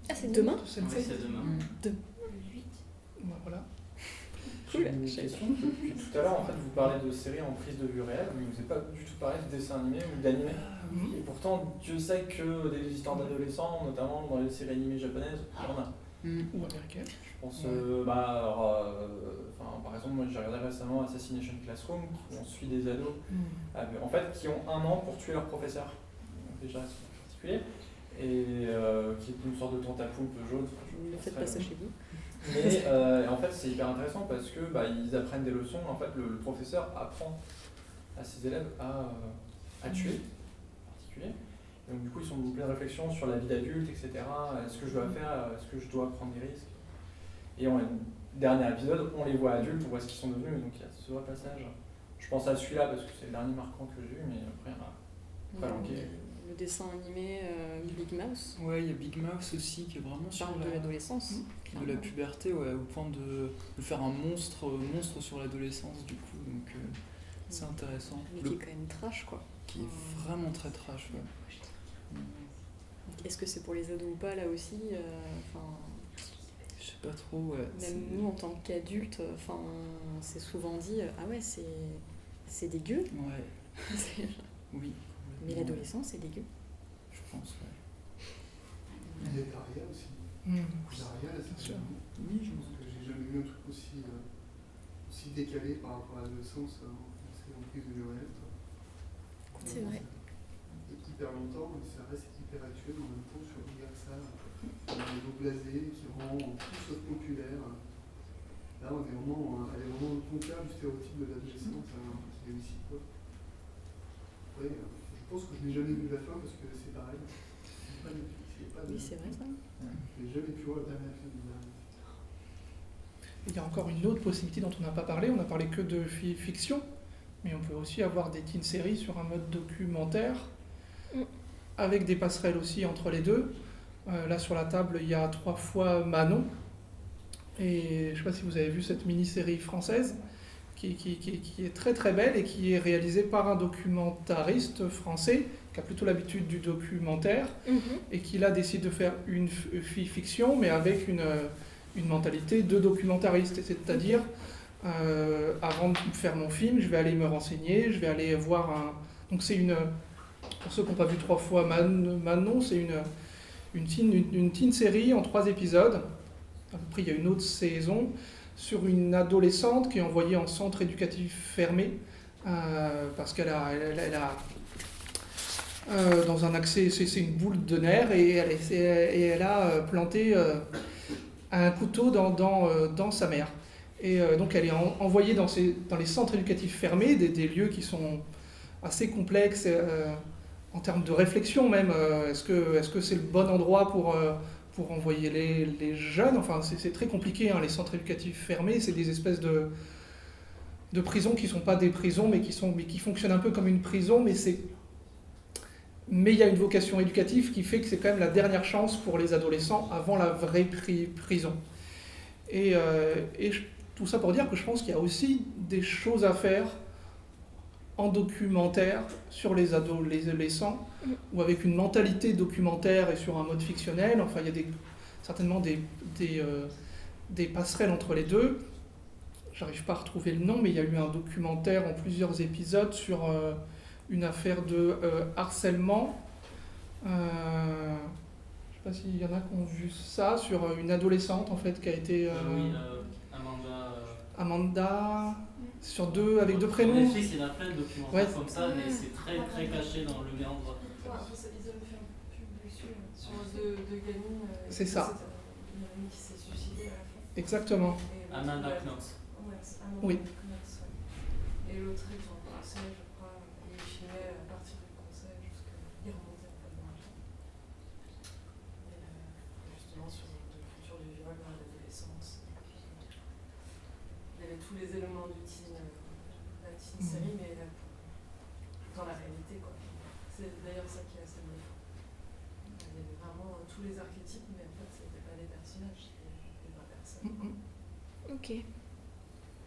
Ah, c'est demain? Oui, c'est demain. Le 8. Voilà. J'ai une question. Depuis tout à l'heure, en fait, vous parlez de séries en prise de vue réelle, mais vous n'avez pas du tout parlé de dessin animé ou d'animé. Et pourtant, Dieu sait que des histoires d'adolescents, notamment dans les séries animées japonaises, il y en a. Ou américaine. Je pense, par exemple, moi j'ai regardé récemment Assassination Classroom, où on suit des ados, en fait, qui ont 1 an pour tuer leur professeur. Donc, déjà, c'est particulier. Et qui est une sorte de tentapoule un peu jaune. Ne faites pas ça chez vous. Mais en fait, c'est hyper intéressant parce que ils apprennent des leçons. En fait, le professeur apprend à ses élèves à tuer, en particulier. Et donc, du coup, ils sont en pleine réflexion sur la vie d'adulte, etc. Est-ce que je dois faire, est-ce que je dois prendre des risques? Et en dernier épisode, on les voit adultes, on voit ce qu'ils sont devenus. Donc, il y a ce vrai passage. Je pense à celui-là parce que c'est le dernier marquant que j'ai eu, mais après, il y en a pas manqué. Le dessin animé Big Mouse. Ouais, il y a Big Mouse aussi qui est vraiment sur Parle de l'adolescence. de la puberté, au point de faire un monstre sur l'adolescence du coup, donc c'est intéressant. Mais qui est quand même trash quoi. Qui est vraiment très trash, ouais. Est-ce que c'est pour les ados ou pas là aussi Je sais pas trop, ouais. Même nous en tant qu'adultes, c'est souvent dit ah ouais c'est dégueu. Ouais. Oui. Mais l'adolescence c'est dégueu. Je pense, ouais. Il y a Daria aussi. Daria, là, c'est sûr. Oui, je pense que j'ai jamais vu un truc aussi décalé par rapport à l'adolescence en prise de vue réelle. C'est vrai. Hyper longtemps, mais ça reste hyper actuel en même temps sur Universal. Les dos blasés qui rend tout sauf populaire. Là, elle est vraiment au contraire du stéréotype de l'adolescence qui réussit, quoi. Ouais, je pense que je n'ai jamais vu la fin parce que c'est pareil. Oui, c'est vrai ça. Je n'ai jamais pu voir la dernière fin du dernier. Il y a encore une autre possibilité dont on n'a pas parlé. On n'a parlé que de fiction, mais on peut aussi avoir des teen séries sur un mode documentaire, avec des passerelles aussi entre les deux. Là sur la table, il y a 3 fois Manon. Et je ne sais pas si vous avez vu cette mini-série française qui est très très belle et qui est réalisée par un documentariste français qui a plutôt l'habitude du documentaire et qui là décide de faire une fiction mais avec une mentalité de documentariste. C'est-à-dire, avant de faire mon film, je vais aller me renseigner, je vais aller voir Donc c'est pour ceux qui n'ont pas vu 3 fois Manon, c'est une teen série en 3 épisodes. Après, il y a une autre saison sur une adolescente qui est envoyée en centre éducatif fermé parce qu'elle a dans un accès, c'est une boule de nerfs et elle a planté un couteau dans sa mère. Et donc elle est envoyée dans les centres éducatifs fermés, des lieux qui sont assez complexes en termes de réflexion même. Est-ce que c'est le bon endroit pour envoyer les jeunes? Enfin, c'est très compliqué, hein, les centres éducatifs fermés, c'est des espèces de prisons qui ne sont pas des prisons, mais qui fonctionnent un peu comme une prison, mais mais il y a une vocation éducative qui fait que c'est quand même la dernière chance pour les adolescents avant la vraie prison. Et tout ça pour dire que je pense qu'il y a aussi des choses à faire en documentaire sur les adolescents, ou avec une mentalité documentaire et sur un mode fictionnel. Enfin, il y a certainement des passerelles entre les deux. J'arrive pas à retrouver le nom, mais il y a eu un documentaire en plusieurs épisodes sur une affaire de harcèlement. Je sais pas s'il y en a qui ont vu ça, sur une adolescente en fait qui a été... oui, Amanda, avec deux Sur prénoms. Netflix, il y en a plein de documentaires Ouais. comme ça, mais c'est très caché dans le méandre. Ils avaient fait un pub dessus, sur deux gamines. C'est ça. Il y en a une qui s'est suicidée à la fin. Exactement. Amanda Knox. Ouais, c'est Amanda Oui. Knox, ouais. Et l'autre est en conseil, je crois, et il filmait à partir du conseil jusqu'à. Il remontait en fait dans le temps. Et justement sur de la culture du viol dans l'adolescence. Il y avait tous les éléments du la teen série, mais dans la réalité, quoi. C'est d'ailleurs ça qui est assez bluffant. Il y avait vraiment tous les archétypes, mais en fait, c'était pas des personnages, c'était des vraies personnes. Ok.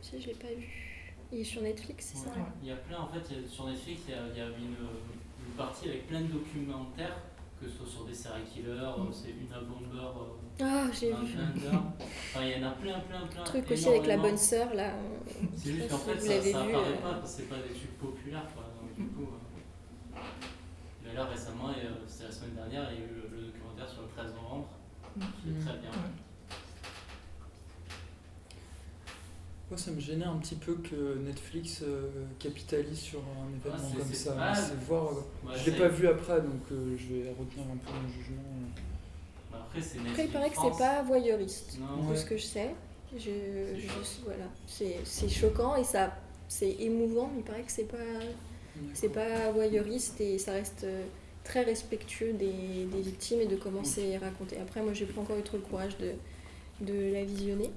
Ça, je l'ai pas vu. Il est sur Netflix, c'est ça? Ouais. Il y a plein, en fait, sur Netflix, il y a une partie avec plein de documentaires, que ce soit sur des serial killers, c'est Una Bomber, Ah, j'ai vu. Enfin, il y en a plein. Truc aussi avec la bonne sœur, là. C'est juste qu'en fait, vous ça l'avez vu, apparaît pas, parce que c'est pas des trucs populaires, quoi. Donc, du coup, mais là, récemment, c'était la semaine dernière, il y a eu le documentaire sur le 13 novembre, qui est très bien. Moi, ça me gênait un petit peu que Netflix capitalise sur un événement comme ça. C'est voir, je l'ai pas vu après, donc je vais retenir un peu mon jugement. Après, il paraît que c'est pas voyeuriste, Non, de ce que je sais. Voilà. C'est choquant et c'est émouvant, mais il paraît que c'est pas voyeuriste et ça reste très respectueux des victimes et de comment c'est raconté. Après, moi, j'ai pas encore eu trop le courage de la visionner.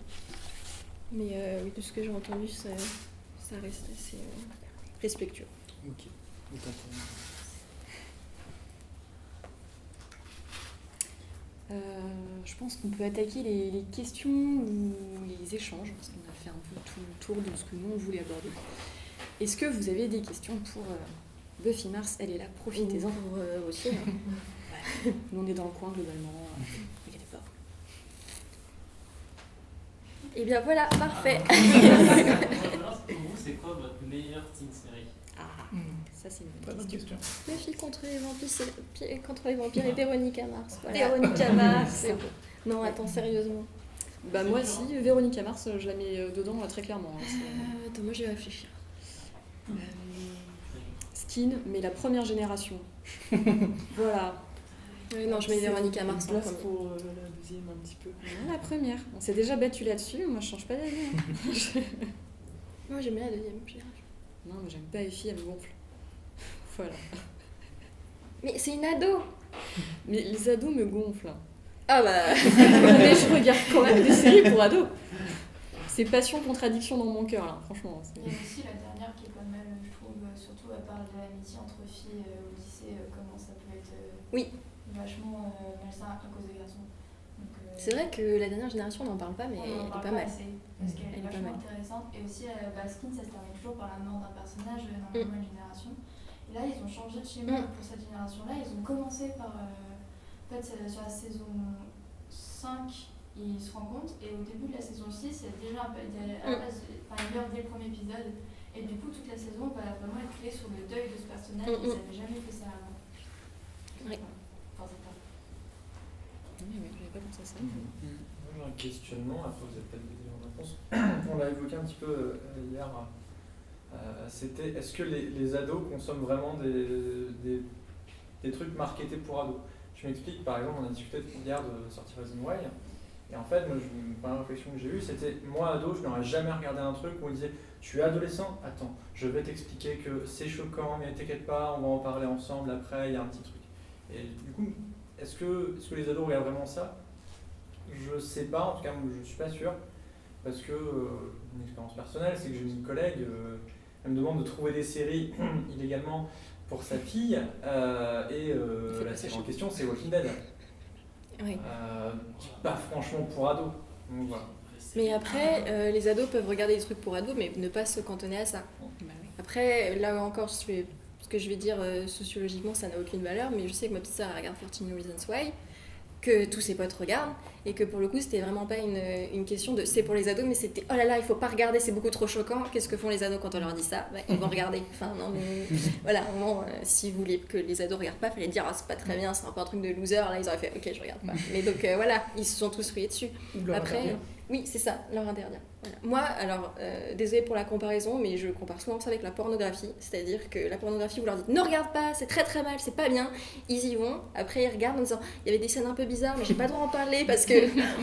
Mais oui, de ce que j'ai entendu, ça reste assez respectueux. Ok. Je pense qu'on peut attaquer les questions ou les échanges, parce qu'on a fait un peu tout le tour de ce que nous on voulait aborder. Est-ce que vous avez des questions pour Buffy Mars? Elle est là, profitez-en. Pour aussi. Ouais. Nous on est dans le coin globalement, n'inquiétez pas. Et bien voilà, parfait. Pour vous, c'est quoi votre meilleure teen série? Ça c'est une Très bonne question. Buffy contre les vampires et Véronica Mars. Voilà. Véronica Mars. C'est bon. Non, attends, sérieusement. Bah moi si, Véronica Mars, je la mets dedans très clairement. Attends, moi je vais réfléchir. Skin, mais la première génération. Voilà. Non, je mets Véronica Mars en place premier. pour la deuxième un petit peu. Non, la première. On s'est déjà battu là-dessus, moi je change pas d'avis. Moi j'aime bien la deuxième génération. Non, mais j'aime pas les filles, elles me gonflent. Voilà. Mais c'est une ado. Mais les ados me gonflent. Ah bah. Mais je regarde quand même des séries pour ados. C'est passion, contradiction dans mon cœur, là, franchement. Il y a aussi la dernière qui est pas mal, je trouve, surtout à part de l'amitié entre filles au lycée, comment ça peut être vachement malsain à cause des garçons. C'est vrai que la dernière génération, on n'en parle pas, mais elle est pas mal. Parce qu'elle est vachement intéressante. Et aussi, Skin, ça se termine toujours par la mort d'un personnage dans la nouvelle génération. Et là, ils ont changé de schéma pour cette génération-là. Ils ont commencé par. En fait, sur la saison 5, ils se rencontrent. Et au début de la saison 6, il y a déjà un peu. Ils meurent dès le premier épisode. Et du coup, toute la saison va vraiment être clé sur le deuil de ce personnage. Ils n'avaient jamais fait ça avant. Ouais. Enfin, c'est pas. Oui, j'avais pas pensé à ça. Moi, j'ai un questionnement, après vous avez peut-être des éléments de réponse. On l'a évoqué un petit peu hier. C'était est-ce que les ados consomment vraiment des trucs marketés pour ados? Je m'explique, par exemple, on a discuté hier de sortir Resident Evil. Et en fait, moi, la première réflexion que j'ai eue, c'était moi, ado, je n'aurais jamais regardé un truc où on disait tu es adolescent? Attends, je vais t'expliquer que c'est choquant, mais t'inquiète pas, on va en parler ensemble après, il y a un petit truc. Et du coup, est-ce que les ados regardent vraiment ça? Je sais pas, en tout cas, je suis pas sûr. Parce que, une expérience personnelle, c'est que j'ai une collègue, elle me demande de trouver des séries illégalement pour sa fille, et la série en question, c'est Walking Dead. Oui. Pas franchement pour ados. Donc, voilà. Mais après, les ados peuvent regarder des trucs pour ados, mais ne pas se cantonner à ça. Après, là encore, ce que je vais dire sociologiquement, ça n'a aucune valeur, mais je sais que ma petite sœur elle regarde 13 Reasons Why, que tous ses potes regardent, et que pour le coup, c'était vraiment pas une question de c'est pour les ados, mais c'était oh là là, il faut pas regarder, c'est beaucoup trop choquant. Qu'est-ce que font les ados quand on leur dit ça? Ils vont regarder. Enfin, non, mais voilà, vraiment, si vous voulez que les ados regardent pas, il fallait dire ah, c'est pas très bien, c'est un peu un truc de loser. Là, ils auraient fait ok, je regarde pas. Mais donc voilà, ils se sont tous rués dessus. Après, oui, c'est ça, leur interdire. Voilà. Moi, alors, désolée pour la comparaison, mais je compare souvent ça avec la pornographie. C'est-à-dire que la pornographie, vous leur dites ne regarde pas, c'est très très mal, c'est pas bien. Ils y vont, après ils regardent en disant il y avait des scènes un peu bizarres, mais j'ai pas le droit d'en parler parce que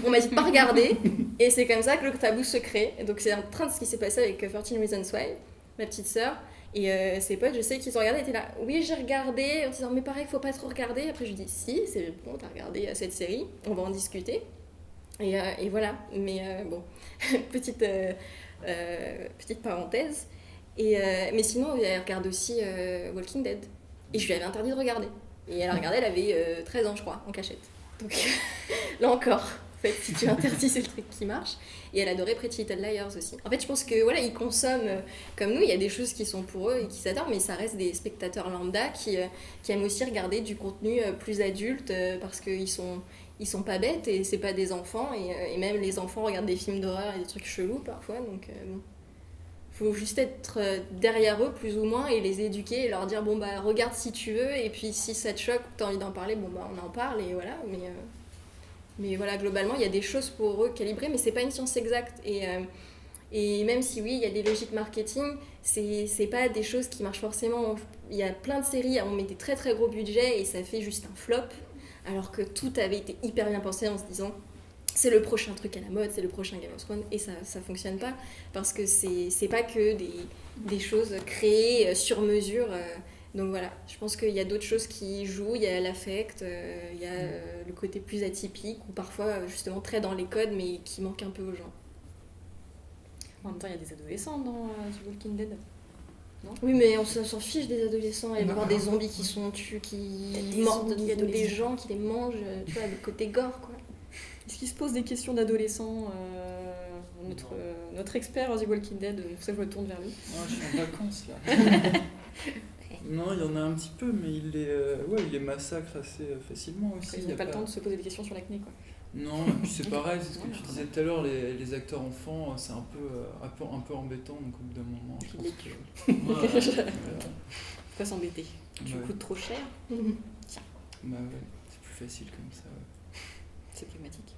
on m'a dit de pas regarder. Et c'est comme ça que le tabou se crée. Et donc c'est en train de ce qui s'est passé avec 13 Reasons Why, ma petite sœur. Et ses potes, je sais qu'ils ont regardé, étaient là, oui, j'ai regardé, en disant mais pareil, faut pas trop regarder. Après, je lui dis si, c'est bon, t'as regardé cette série, on va en discuter. Et voilà, mais bon, petite parenthèse. Mais sinon, elle regarde aussi Walking Dead. Et je lui avais interdit de regarder. Et elle a regardé, elle avait 13 ans, je crois, en cachette. Donc là encore, en fait, si tu interdis, c'est le truc qui marche. Et elle adorait Pretty Little Liars aussi. En fait, je pense que voilà, ils consomment comme nous, il y a des choses qui sont pour eux et qui s'adorent, mais ça reste des spectateurs lambda qui aiment aussi regarder du contenu plus adulte parce qu'ils sont pas bêtes et c'est pas des enfants et même les enfants regardent des films d'horreur et des trucs chelous parfois, donc bon. Faut juste être derrière eux plus ou moins et les éduquer et leur dire bon bah regarde si tu veux et puis si ça te choque ou t'as envie d'en parler, bon bah on en parle et voilà, mais voilà, globalement il y a des choses pour eux calibrées, mais c'est pas une science exacte et même si oui il y a des logiques marketing, c'est pas des choses qui marchent forcément. Il y a plein de séries, on met des très très gros budgets et ça fait juste un flop. Alors que tout avait été hyper bien pensé en se disant c'est le prochain truc à la mode, c'est le prochain Game of Thrones, et ça fonctionne pas parce que c'est pas que des choses créées sur mesure. Donc voilà, je pense qu'il y a d'autres choses qui jouent, il y a l'affect, il y a le côté plus atypique ou parfois justement très dans les codes mais qui manque un peu aux gens. En même temps, il y a des adolescents dans The Walking Dead. Non, oui, mais on s'en fiche des adolescents. Il va y avoir des zombies qui sont tués, qui mordent des gens, qui les mangent, tu vois, le côté gore, quoi. Est-ce qu'il se pose des questions d'adolescents notre expert The Walking Dead, c'est pour ça que je me tourne vers lui. Oh, je suis en vacances là. Non, il y en a un petit peu, mais il les massacre assez facilement aussi. Ils n'ont pas le temps de se poser des questions sur l'acné, quoi. Non, et puis c'est pareil, c'est ce que tu disais tout à l'heure, les acteurs enfants, c'est un peu embêtant, donc au bout d'un moment, je pense que... Faut pas s'embêter. Tu coûtes trop cher. Tiens. Bah ouais, c'est plus facile comme ça. Ouais. C'est pragmatique.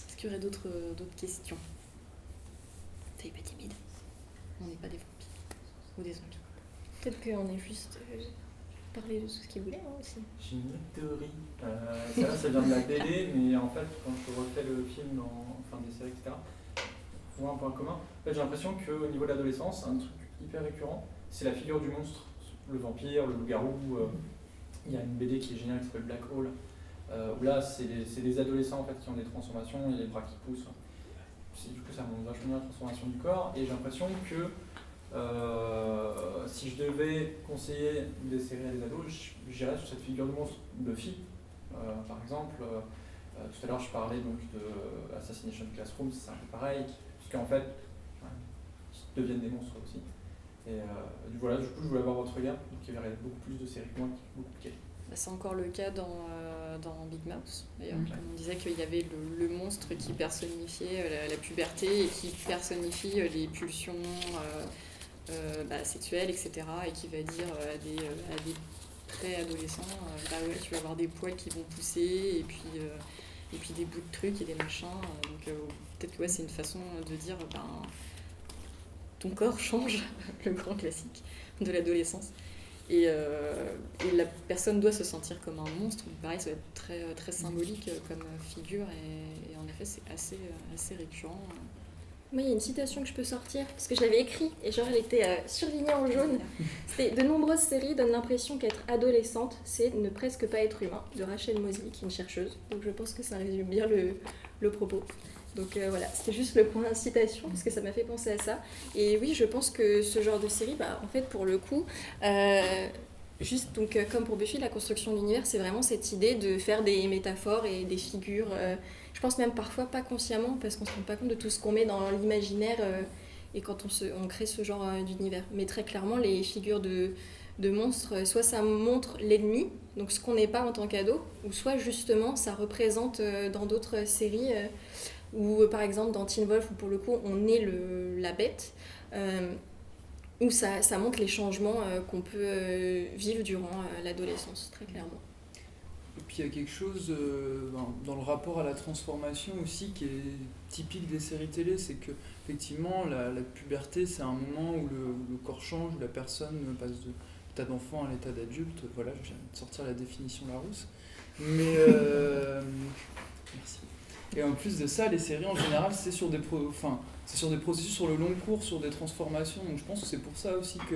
Est-ce qu'il y aurait d'autres questions? T'es pas timide? On n'est pas des vampires. Ou des zombies. Peut-être qu'on est juste... parler de tout ce qu'ils voulaient aussi. J'ai une autre théorie. Ça vient de la BD, mais en fait, quand je refais le film, des séries, etc., on voit un point commun. En fait, j'ai l'impression qu'au niveau de l'adolescence, un truc hyper récurrent, c'est la figure du monstre. Le vampire, le loup-garou. Il y a une BD qui est géniale qui s'appelle Black Hole, où là, c'est des adolescents en fait, qui ont des transformations, il y a les bras qui poussent. Du coup, ça montre vachement bien la transformation du corps, et j'ai l'impression que si je devais conseiller des séries à des ados, j'irais sur cette figure de monstre. Buffy, par exemple. Tout à l'heure, je parlais donc de Assassination Classroom, c'est un peu pareil, puisqu'en fait, ils deviennent des monstres aussi. Et voilà, du coup, je voulais avoir votre regard. Donc, il y avait beaucoup plus de séries que moi, beaucoup plus. C'est encore le cas dans Big Mouth, d'ailleurs. On disait qu'il y avait le monstre qui personnifiait la puberté et qui personnifie les pulsions sexuelles, etc. Et qui va dire à des pré-adolescents, tu vas avoir des poils qui vont pousser et puis des bouts de trucs et des machins. Donc peut-être que c'est une façon de dire ton corps change, le grand classique de l'adolescence. Et la personne doit se sentir comme un monstre. Pareil, ça va être très, très symbolique comme figure. Et en effet, c'est assez récurrent. Moi, il y a une citation que je peux sortir, parce que je l'avais écrite, et genre elle était surlignée en jaune. C'était « De nombreuses séries donnent l'impression qu'être adolescente, c'est ne presque pas être humain », de Rachel Mosley, qui est une chercheuse. Donc je pense que ça résume bien le propos. Donc voilà, c'était juste le point d'incitation parce que ça m'a fait penser à ça. Et oui, je pense que ce genre de série, en fait, pour le coup, juste donc comme pour Buffy, la construction de l'univers, c'est vraiment cette idée de faire des métaphores et des figures. Je pense même parfois pas consciemment parce qu'on se rend pas compte de tout ce qu'on met dans l'imaginaire et quand on crée ce genre d'univers. Mais très clairement, les figures de monstres, soit ça montre l'ennemi, donc ce qu'on n'est pas en tant qu'ado, ou soit justement ça représente dans d'autres séries, ou par exemple dans Teen Wolf, où pour le coup on est la bête, où ça montre les changements qu'on peut vivre durant l'adolescence, très clairement. Et puis il y a quelque chose dans le rapport à la transformation aussi qui est typique des séries télé, c'est que effectivement la puberté c'est un moment où le corps change, où la personne passe de l'état d'enfant à l'état d'adulte. Voilà, je viens de sortir la définition Larousse. Mais merci. Et en plus de ça, les séries en général c'est sur des processus sur le long cours, sur des transformations. Donc je pense que c'est pour ça aussi que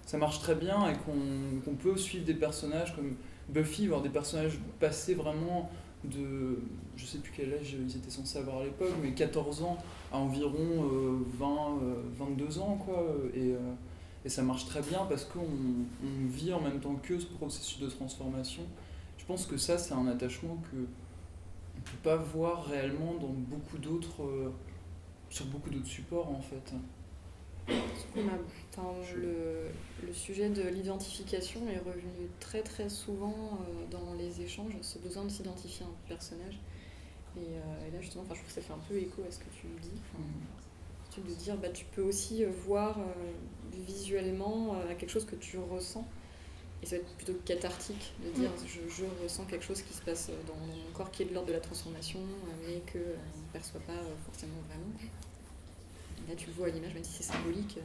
ça marche très bien et qu'on peut suivre des personnages comme Buffy, voir des personnages passés vraiment de, je sais plus quel âge ils étaient censés avoir à l'époque, mais 14 ans à environ 22 ans, quoi. Et ça marche très bien parce qu'on vit en même temps que ce processus de transformation. Je pense que ça, c'est un attachement que on ne peut pas voir réellement dans sur beaucoup d'autres supports, en fait. Le sujet de l'identification est revenu très très souvent dans les échanges, ce besoin de s'identifier à un personnage. Et là justement, je trouve que ça fait un peu écho à ce que tu dis. De dire, tu peux aussi voir visuellement quelque chose que tu ressens. Et ça va être plutôt cathartique de dire je ressens quelque chose qui se passe dans mon corps qui est de l'ordre de la transformation, mais qu'on ne perçoit pas forcément vraiment. Là, tu le vois à l'image, même si c'est symbolique.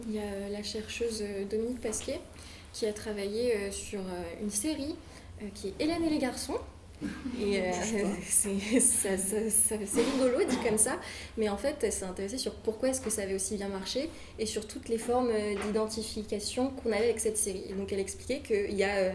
Il y a la chercheuse Dominique Pasquier qui a travaillé sur une série qui est Hélène et les garçons. Et c'est rigolo dit comme ça, mais en fait elle s'est intéressée sur pourquoi est-ce que ça avait aussi bien marché et sur toutes les formes d'identification qu'on avait avec cette série. Et donc elle expliquait qu'il y a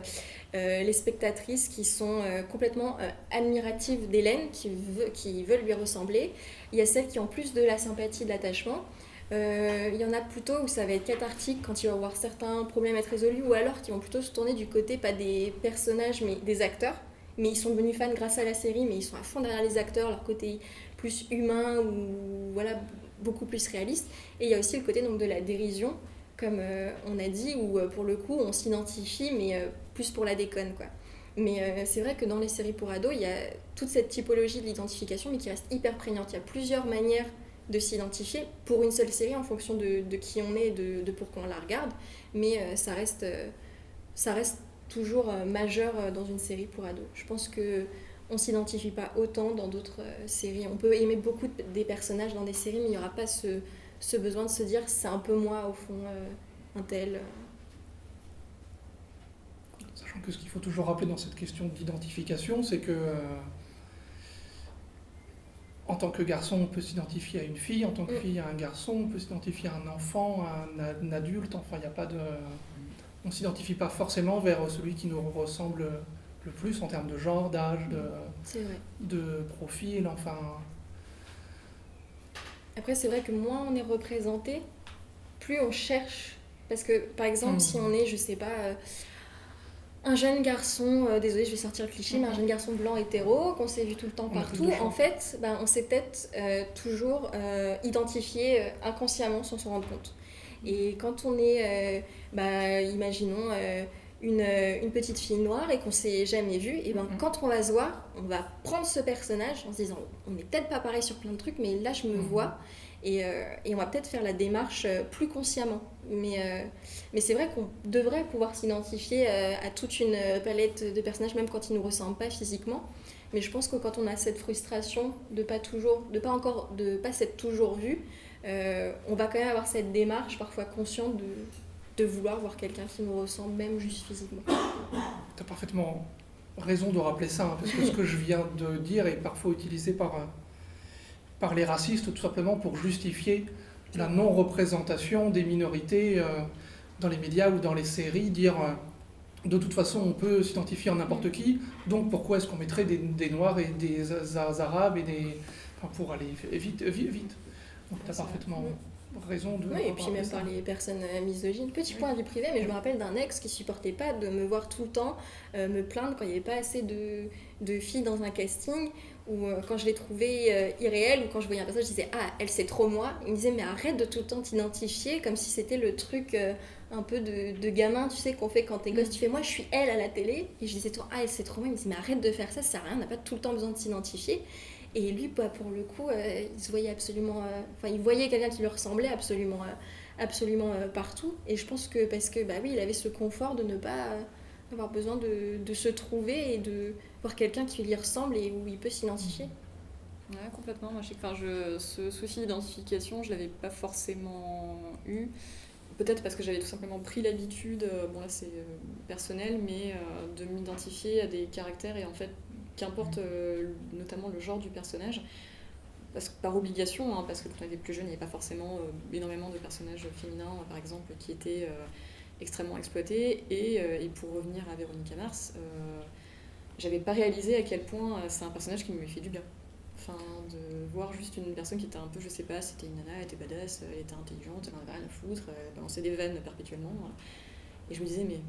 les spectatrices qui sont complètement admiratives d'Hélène, qui veulent lui ressembler. Il y a celles qui ont plus de la sympathie, de l'attachement. Il y en a plutôt où ça va être cathartique quand il va y avoir certains problèmes à être résolus, ou alors qui vont plutôt se tourner du côté pas des personnages mais des acteurs. Mais ils sont devenus fans grâce à la série, mais ils sont à fond derrière les acteurs, leur côté plus humain ou voilà, beaucoup plus réaliste. Et il y a aussi le côté donc, de la dérision, comme on a dit, où pour le coup on s'identifie, mais plus pour la déconne, quoi. Mais c'est vrai que dans les séries pour ados, il y a toute cette typologie de l'identification, mais qui reste hyper prégnante. Il y a plusieurs manières de s'identifier pour une seule série en fonction de qui on est, de pourquoi on la regarde, mais ça reste toujours majeur dans une série pour ados. Je pense qu'on ne s'identifie pas autant dans d'autres séries. On peut aimer beaucoup des personnages dans des séries, mais il n'y aura pas ce besoin de se dire c'est un peu moi au fond, un tel. Sachant que ce qu'il faut toujours rappeler dans cette question d'identification, c'est que en tant que garçon, on peut s'identifier à une fille, en tant que fille à un garçon, on peut s'identifier à un enfant, à un adulte, enfin il n'y a pas de... On ne s'identifie pas forcément vers celui qui nous ressemble le plus en termes de genre, d'âge, de profil, enfin... Après, c'est vrai que moins on est représenté, plus on cherche. Parce que, par exemple, si on est, je sais pas, un jeune garçon, désolé, je vais sortir le cliché, mais un jeune garçon blanc hétéro, qu'on s'est vu tout le temps partout, en fait, on s'est peut-être toujours identifié inconsciemment sans s'en rendre compte. Et quand on est, imaginons, une petite fille noire et qu'on s'est jamais vu, et quand on va se voir, on va prendre ce personnage en se disant on n'est peut-être pas pareil sur plein de trucs, mais là je me vois, et on va peut-être faire la démarche plus consciemment. Mais c'est vrai qu'on devrait pouvoir s'identifier à toute une palette de personnages, même quand ils ne nous ressemblent pas physiquement. Mais je pense que quand on a cette frustration de pas s'être toujours vu, on va quand même avoir cette démarche parfois consciente de vouloir voir quelqu'un qui nous ressemble, même juste physiquement. Tu as parfaitement raison de rappeler ça, hein, parce que ce que je viens de dire est parfois utilisé par les racistes, tout simplement pour justifier la non-représentation des minorités dans les médias ou dans les séries, dire de toute façon on peut s'identifier en n'importe qui, donc pourquoi est-ce qu'on mettrait des Noirs et des Arabes et des Enfin, pour aller vite. Donc tu as parfaitement raison de... Oui, et puis même par les personnes misogynes. Petit point de vie privée, mais je me rappelle d'un ex qui supportait pas de me voir tout le temps me plaindre quand il n'y avait pas assez de filles dans un casting, ou quand je les trouvais irréelles, ou quand je voyais un personnage, je disais « Ah, elle c'est trop moi ». Il me disait « Mais arrête de tout le temps t'identifier », comme si c'était le truc un peu de gamin, tu sais, qu'on fait quand t'es gosse. Tu fais « Moi, je suis elle à la télé ». Et je disais « Ah, elle c'est trop moi ». Il me disait « Mais arrête de faire ça, ça sert à rien, on n'a pas tout le temps besoin de s'identifier ». Et lui, bah, pour le coup, il se voyait absolument... il voyait quelqu'un qui lui ressemblait absolument partout. Et je pense que parce que, bah oui, il avait ce confort de ne pas avoir besoin de se trouver et de voir quelqu'un qui lui ressemble et où il peut s'identifier. Ouais, complètement. Moi, ce souci d'identification, je l'avais pas forcément eu. Peut-être parce que j'avais tout simplement pris l'habitude, bon là c'est personnel, mais de m'identifier à des caractères et en fait, qu'importe notamment le genre du personnage, parce que par obligation, hein, parce que quand on était plus jeune, il n'y avait pas forcément énormément de personnages féminins, par exemple, qui étaient extrêmement exploités. Et pour revenir à Véronica Mars, j'avais pas réalisé à quel point c'est un personnage qui me fait du bien. Enfin, de voir juste une personne qui était un peu, je sais pas, c'était une nana, elle était badass, elle était intelligente, elle en avait rien à foutre, elle balançait des vannes perpétuellement. Et je me disais, mais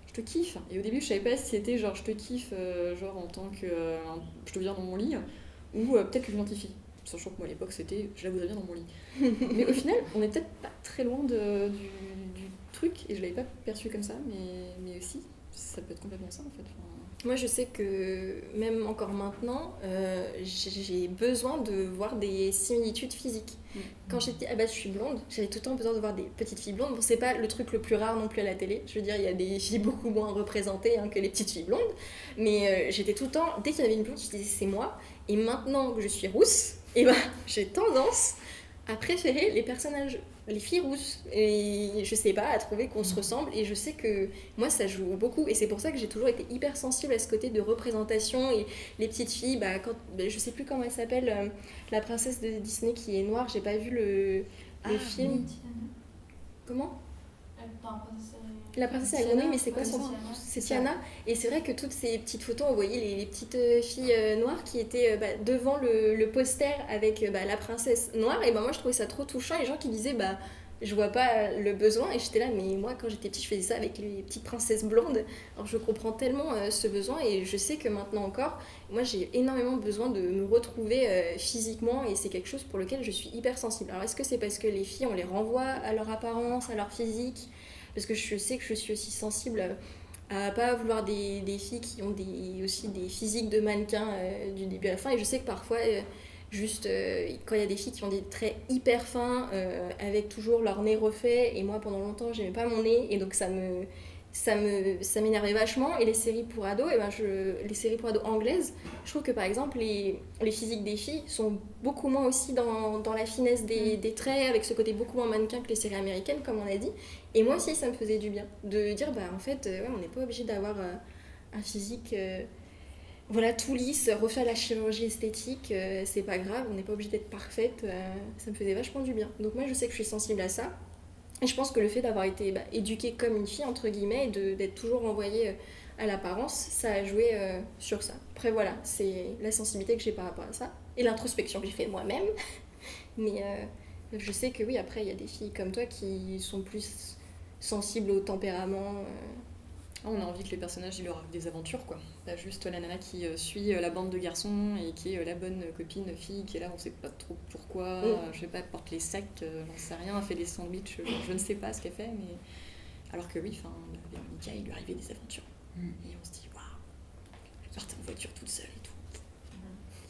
je te kiffe. Et au début, je savais pas si c'était genre je te kiffe, genre en tant que je te viens dans mon lit, ou peut-être que je m'identifie. Sachant que moi à l'époque, c'était je la voudrais bien dans mon lit. Mais au final, on est peut-être pas très loin du truc, et je l'avais pas perçu comme ça, mais aussi, ça peut être complètement ça en fait. Enfin, moi, je sais que même encore maintenant, j'ai besoin de voir des similitudes physiques. Quand j'étais à base, je suis blonde, j'avais tout le temps besoin de voir des petites filles blondes. Bon, c'est pas le truc le plus rare non plus à la télé. Je veux dire, il y a des filles beaucoup moins représentées que les petites filles blondes. Mais j'étais tout le temps, dès qu'il y avait une blonde, je disais c'est moi. Et maintenant que je suis rousse, et ben, j'ai tendance à préférer les filles rousses, et je sais pas, à trouver qu'on se ressemble, et je sais que moi ça joue beaucoup, et c'est pour ça que j'ai toujours été hyper sensible à ce côté de représentation, et les petites filles, je sais plus comment elle s'appelle, la princesse de Disney qui est noire, j'ai pas vu le film. Comment ? La princesse à la grenouille, mais c'est quoi son nom ? C'est Tiana. Et c'est vrai que toutes ces petites photos, on voyait les petites filles noires qui étaient devant le poster avec la princesse noire. Et moi, je trouvais ça trop touchant. Les gens qui disaient, je vois pas le besoin. Et j'étais là, mais moi, quand j'étais petite, je faisais ça avec les petites princesses blondes. Alors, je comprends tellement ce besoin. Et je sais que maintenant encore, moi, j'ai énormément besoin de me retrouver physiquement. Et c'est quelque chose pour lequel je suis hyper sensible. Alors, est-ce que c'est parce que les filles, on les renvoie à leur apparence, à leur physique ? Parce que je sais que je suis aussi sensible à pas vouloir des filles qui ont aussi des physiques de mannequins du début à la fin. Et je sais que parfois, quand il y a des filles qui ont des traits hyper fins, avec toujours leur nez refait, et moi pendant longtemps, j'aimais pas mon nez, et donc ça m'énervait vachement. Et les séries pour ados, les séries pour ados anglaises, je trouve que par exemple les physiques des filles sont beaucoup moins aussi dans la finesse des traits, avec ce côté beaucoup moins mannequin que les séries américaines, comme on a dit. Et moi aussi, ça me faisait du bien de dire, en fait, on n'est pas obligé d'avoir un physique tout lisse, refaire la chirurgie esthétique, c'est pas grave, on n'est pas obligé d'être parfaite, ça me faisait vachement du bien. Donc moi, je sais que je suis sensible à ça. Et je pense que le fait d'avoir été éduquée comme une fille, entre guillemets, et d'être toujours renvoyée à l'apparence, ça a joué sur ça. Après, voilà, c'est la sensibilité que j'ai par rapport à ça, et l'introspection que j'ai fait moi-même. Mais je sais que oui, après, il y a des filles comme toi qui sont plus sensibles au tempérament. On a envie que les personnages ils leur arrivent des aventures, quoi. Pas juste la nana qui suit la bande de garçons et qui est la bonne copine fille qui est là, on sait pas trop pourquoi, je sais pas, elle porte les sacs, j'en sais rien, elle fait des sandwichs, je ne sais pas ce qu'elle fait, mais alors que oui, Véronica, il lui arrivait des aventures. Et on se dit, waouh, elle partait en voiture toute seule et tout.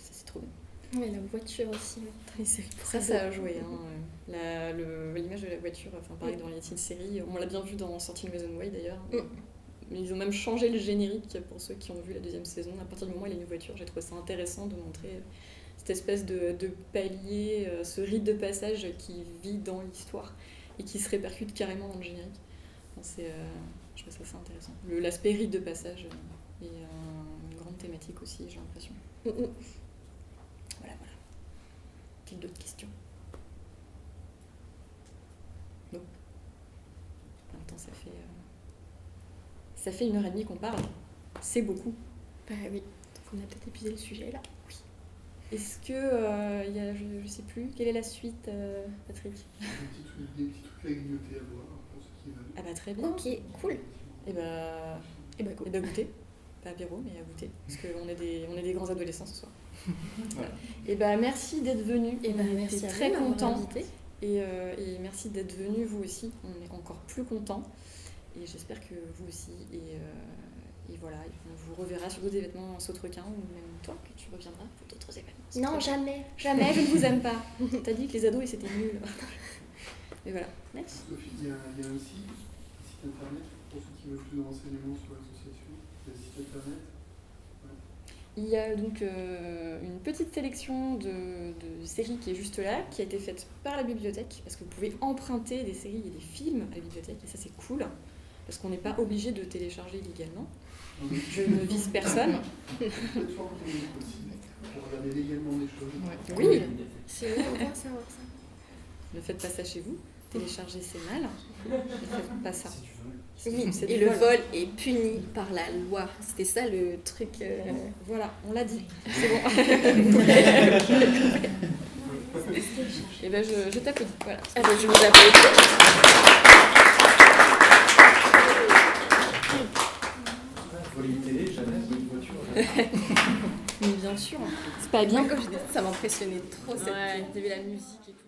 Ça, c'est trop bien. Ouais, la voiture aussi, dans les séries. Ça a joué. L'image de la voiture, pareil dans les teen séries, on l'a bien vu dans 13 Reasons Why d'ailleurs. Ils ont même changé le générique pour ceux qui ont vu la deuxième saison. À partir du moment où il y a une voiture, j'ai trouvé ça intéressant de montrer cette espèce de palier, ce rite de passage qui vit dans l'histoire et qui se répercute carrément dans le générique. Je trouve ça intéressant. L'aspect rite de passage est une grande thématique aussi, j'ai l'impression. Voilà. Quelles d'autres questions ? Non. En même temps, ça fait 1h30 qu'on parle. C'est beaucoup. Oui. Donc on a peut-être épuisé le sujet là. Oui. Est-ce que il y a, je sais plus, quelle est la suite, Patrick? Des petits trucs à grignoter à boire pour ceux qui veulent. Ah bah très bien. Ok, cool. Et bah goûter. Pas apéro, mais à goûter. Parce qu'on est des grands adolescents ce soir. Voilà. Et bah merci d'être venus. Et ben On merci était à très vous de m'avoir contents. invité. Et merci d'être venus vous aussi. On est encore plus contents. Et j'espère que vous aussi. Et voilà, on vous reverra sur d'autres événements en Sautrequin, ou même toi, que tu reviendras pour d'autres événements. Non, jamais. Jamais, je ne vous aime pas. T'as dit que les ados, c'était nul. Mais voilà, merci. Sophie, il y a aussi un site internet pour ceux qui veulent plus de renseignements sur l'association. Il y a le site internet. Il y a donc une petite sélection de séries qui est juste là, qui a été faite par la bibliothèque, parce que vous pouvez emprunter des séries et des films à la bibliothèque, et ça c'est cool, parce qu'on n'est pas obligé de télécharger illégalement. Je ne vise personne. Plateforme qui est possible pour regarder légalement des choses. Oui, C'est où encore ça, ne faites pas ça chez vous. Télécharger c'est mal. Ne faites pas ça. Oui, c'est et du le vol. vol est puni par la loi. C'était ça le truc. Voilà, on l'a dit. C'est bon. Et ben je t'applaudis. Voilà. Ah ben, je vous applaudis. Voler une télé, jamais, voler une voiture, jamais. Mais bien sûr. C'est pas bien. Quand j'étais, ça m'impressionnait trop cette. Ouais, il y avait la musique et tout.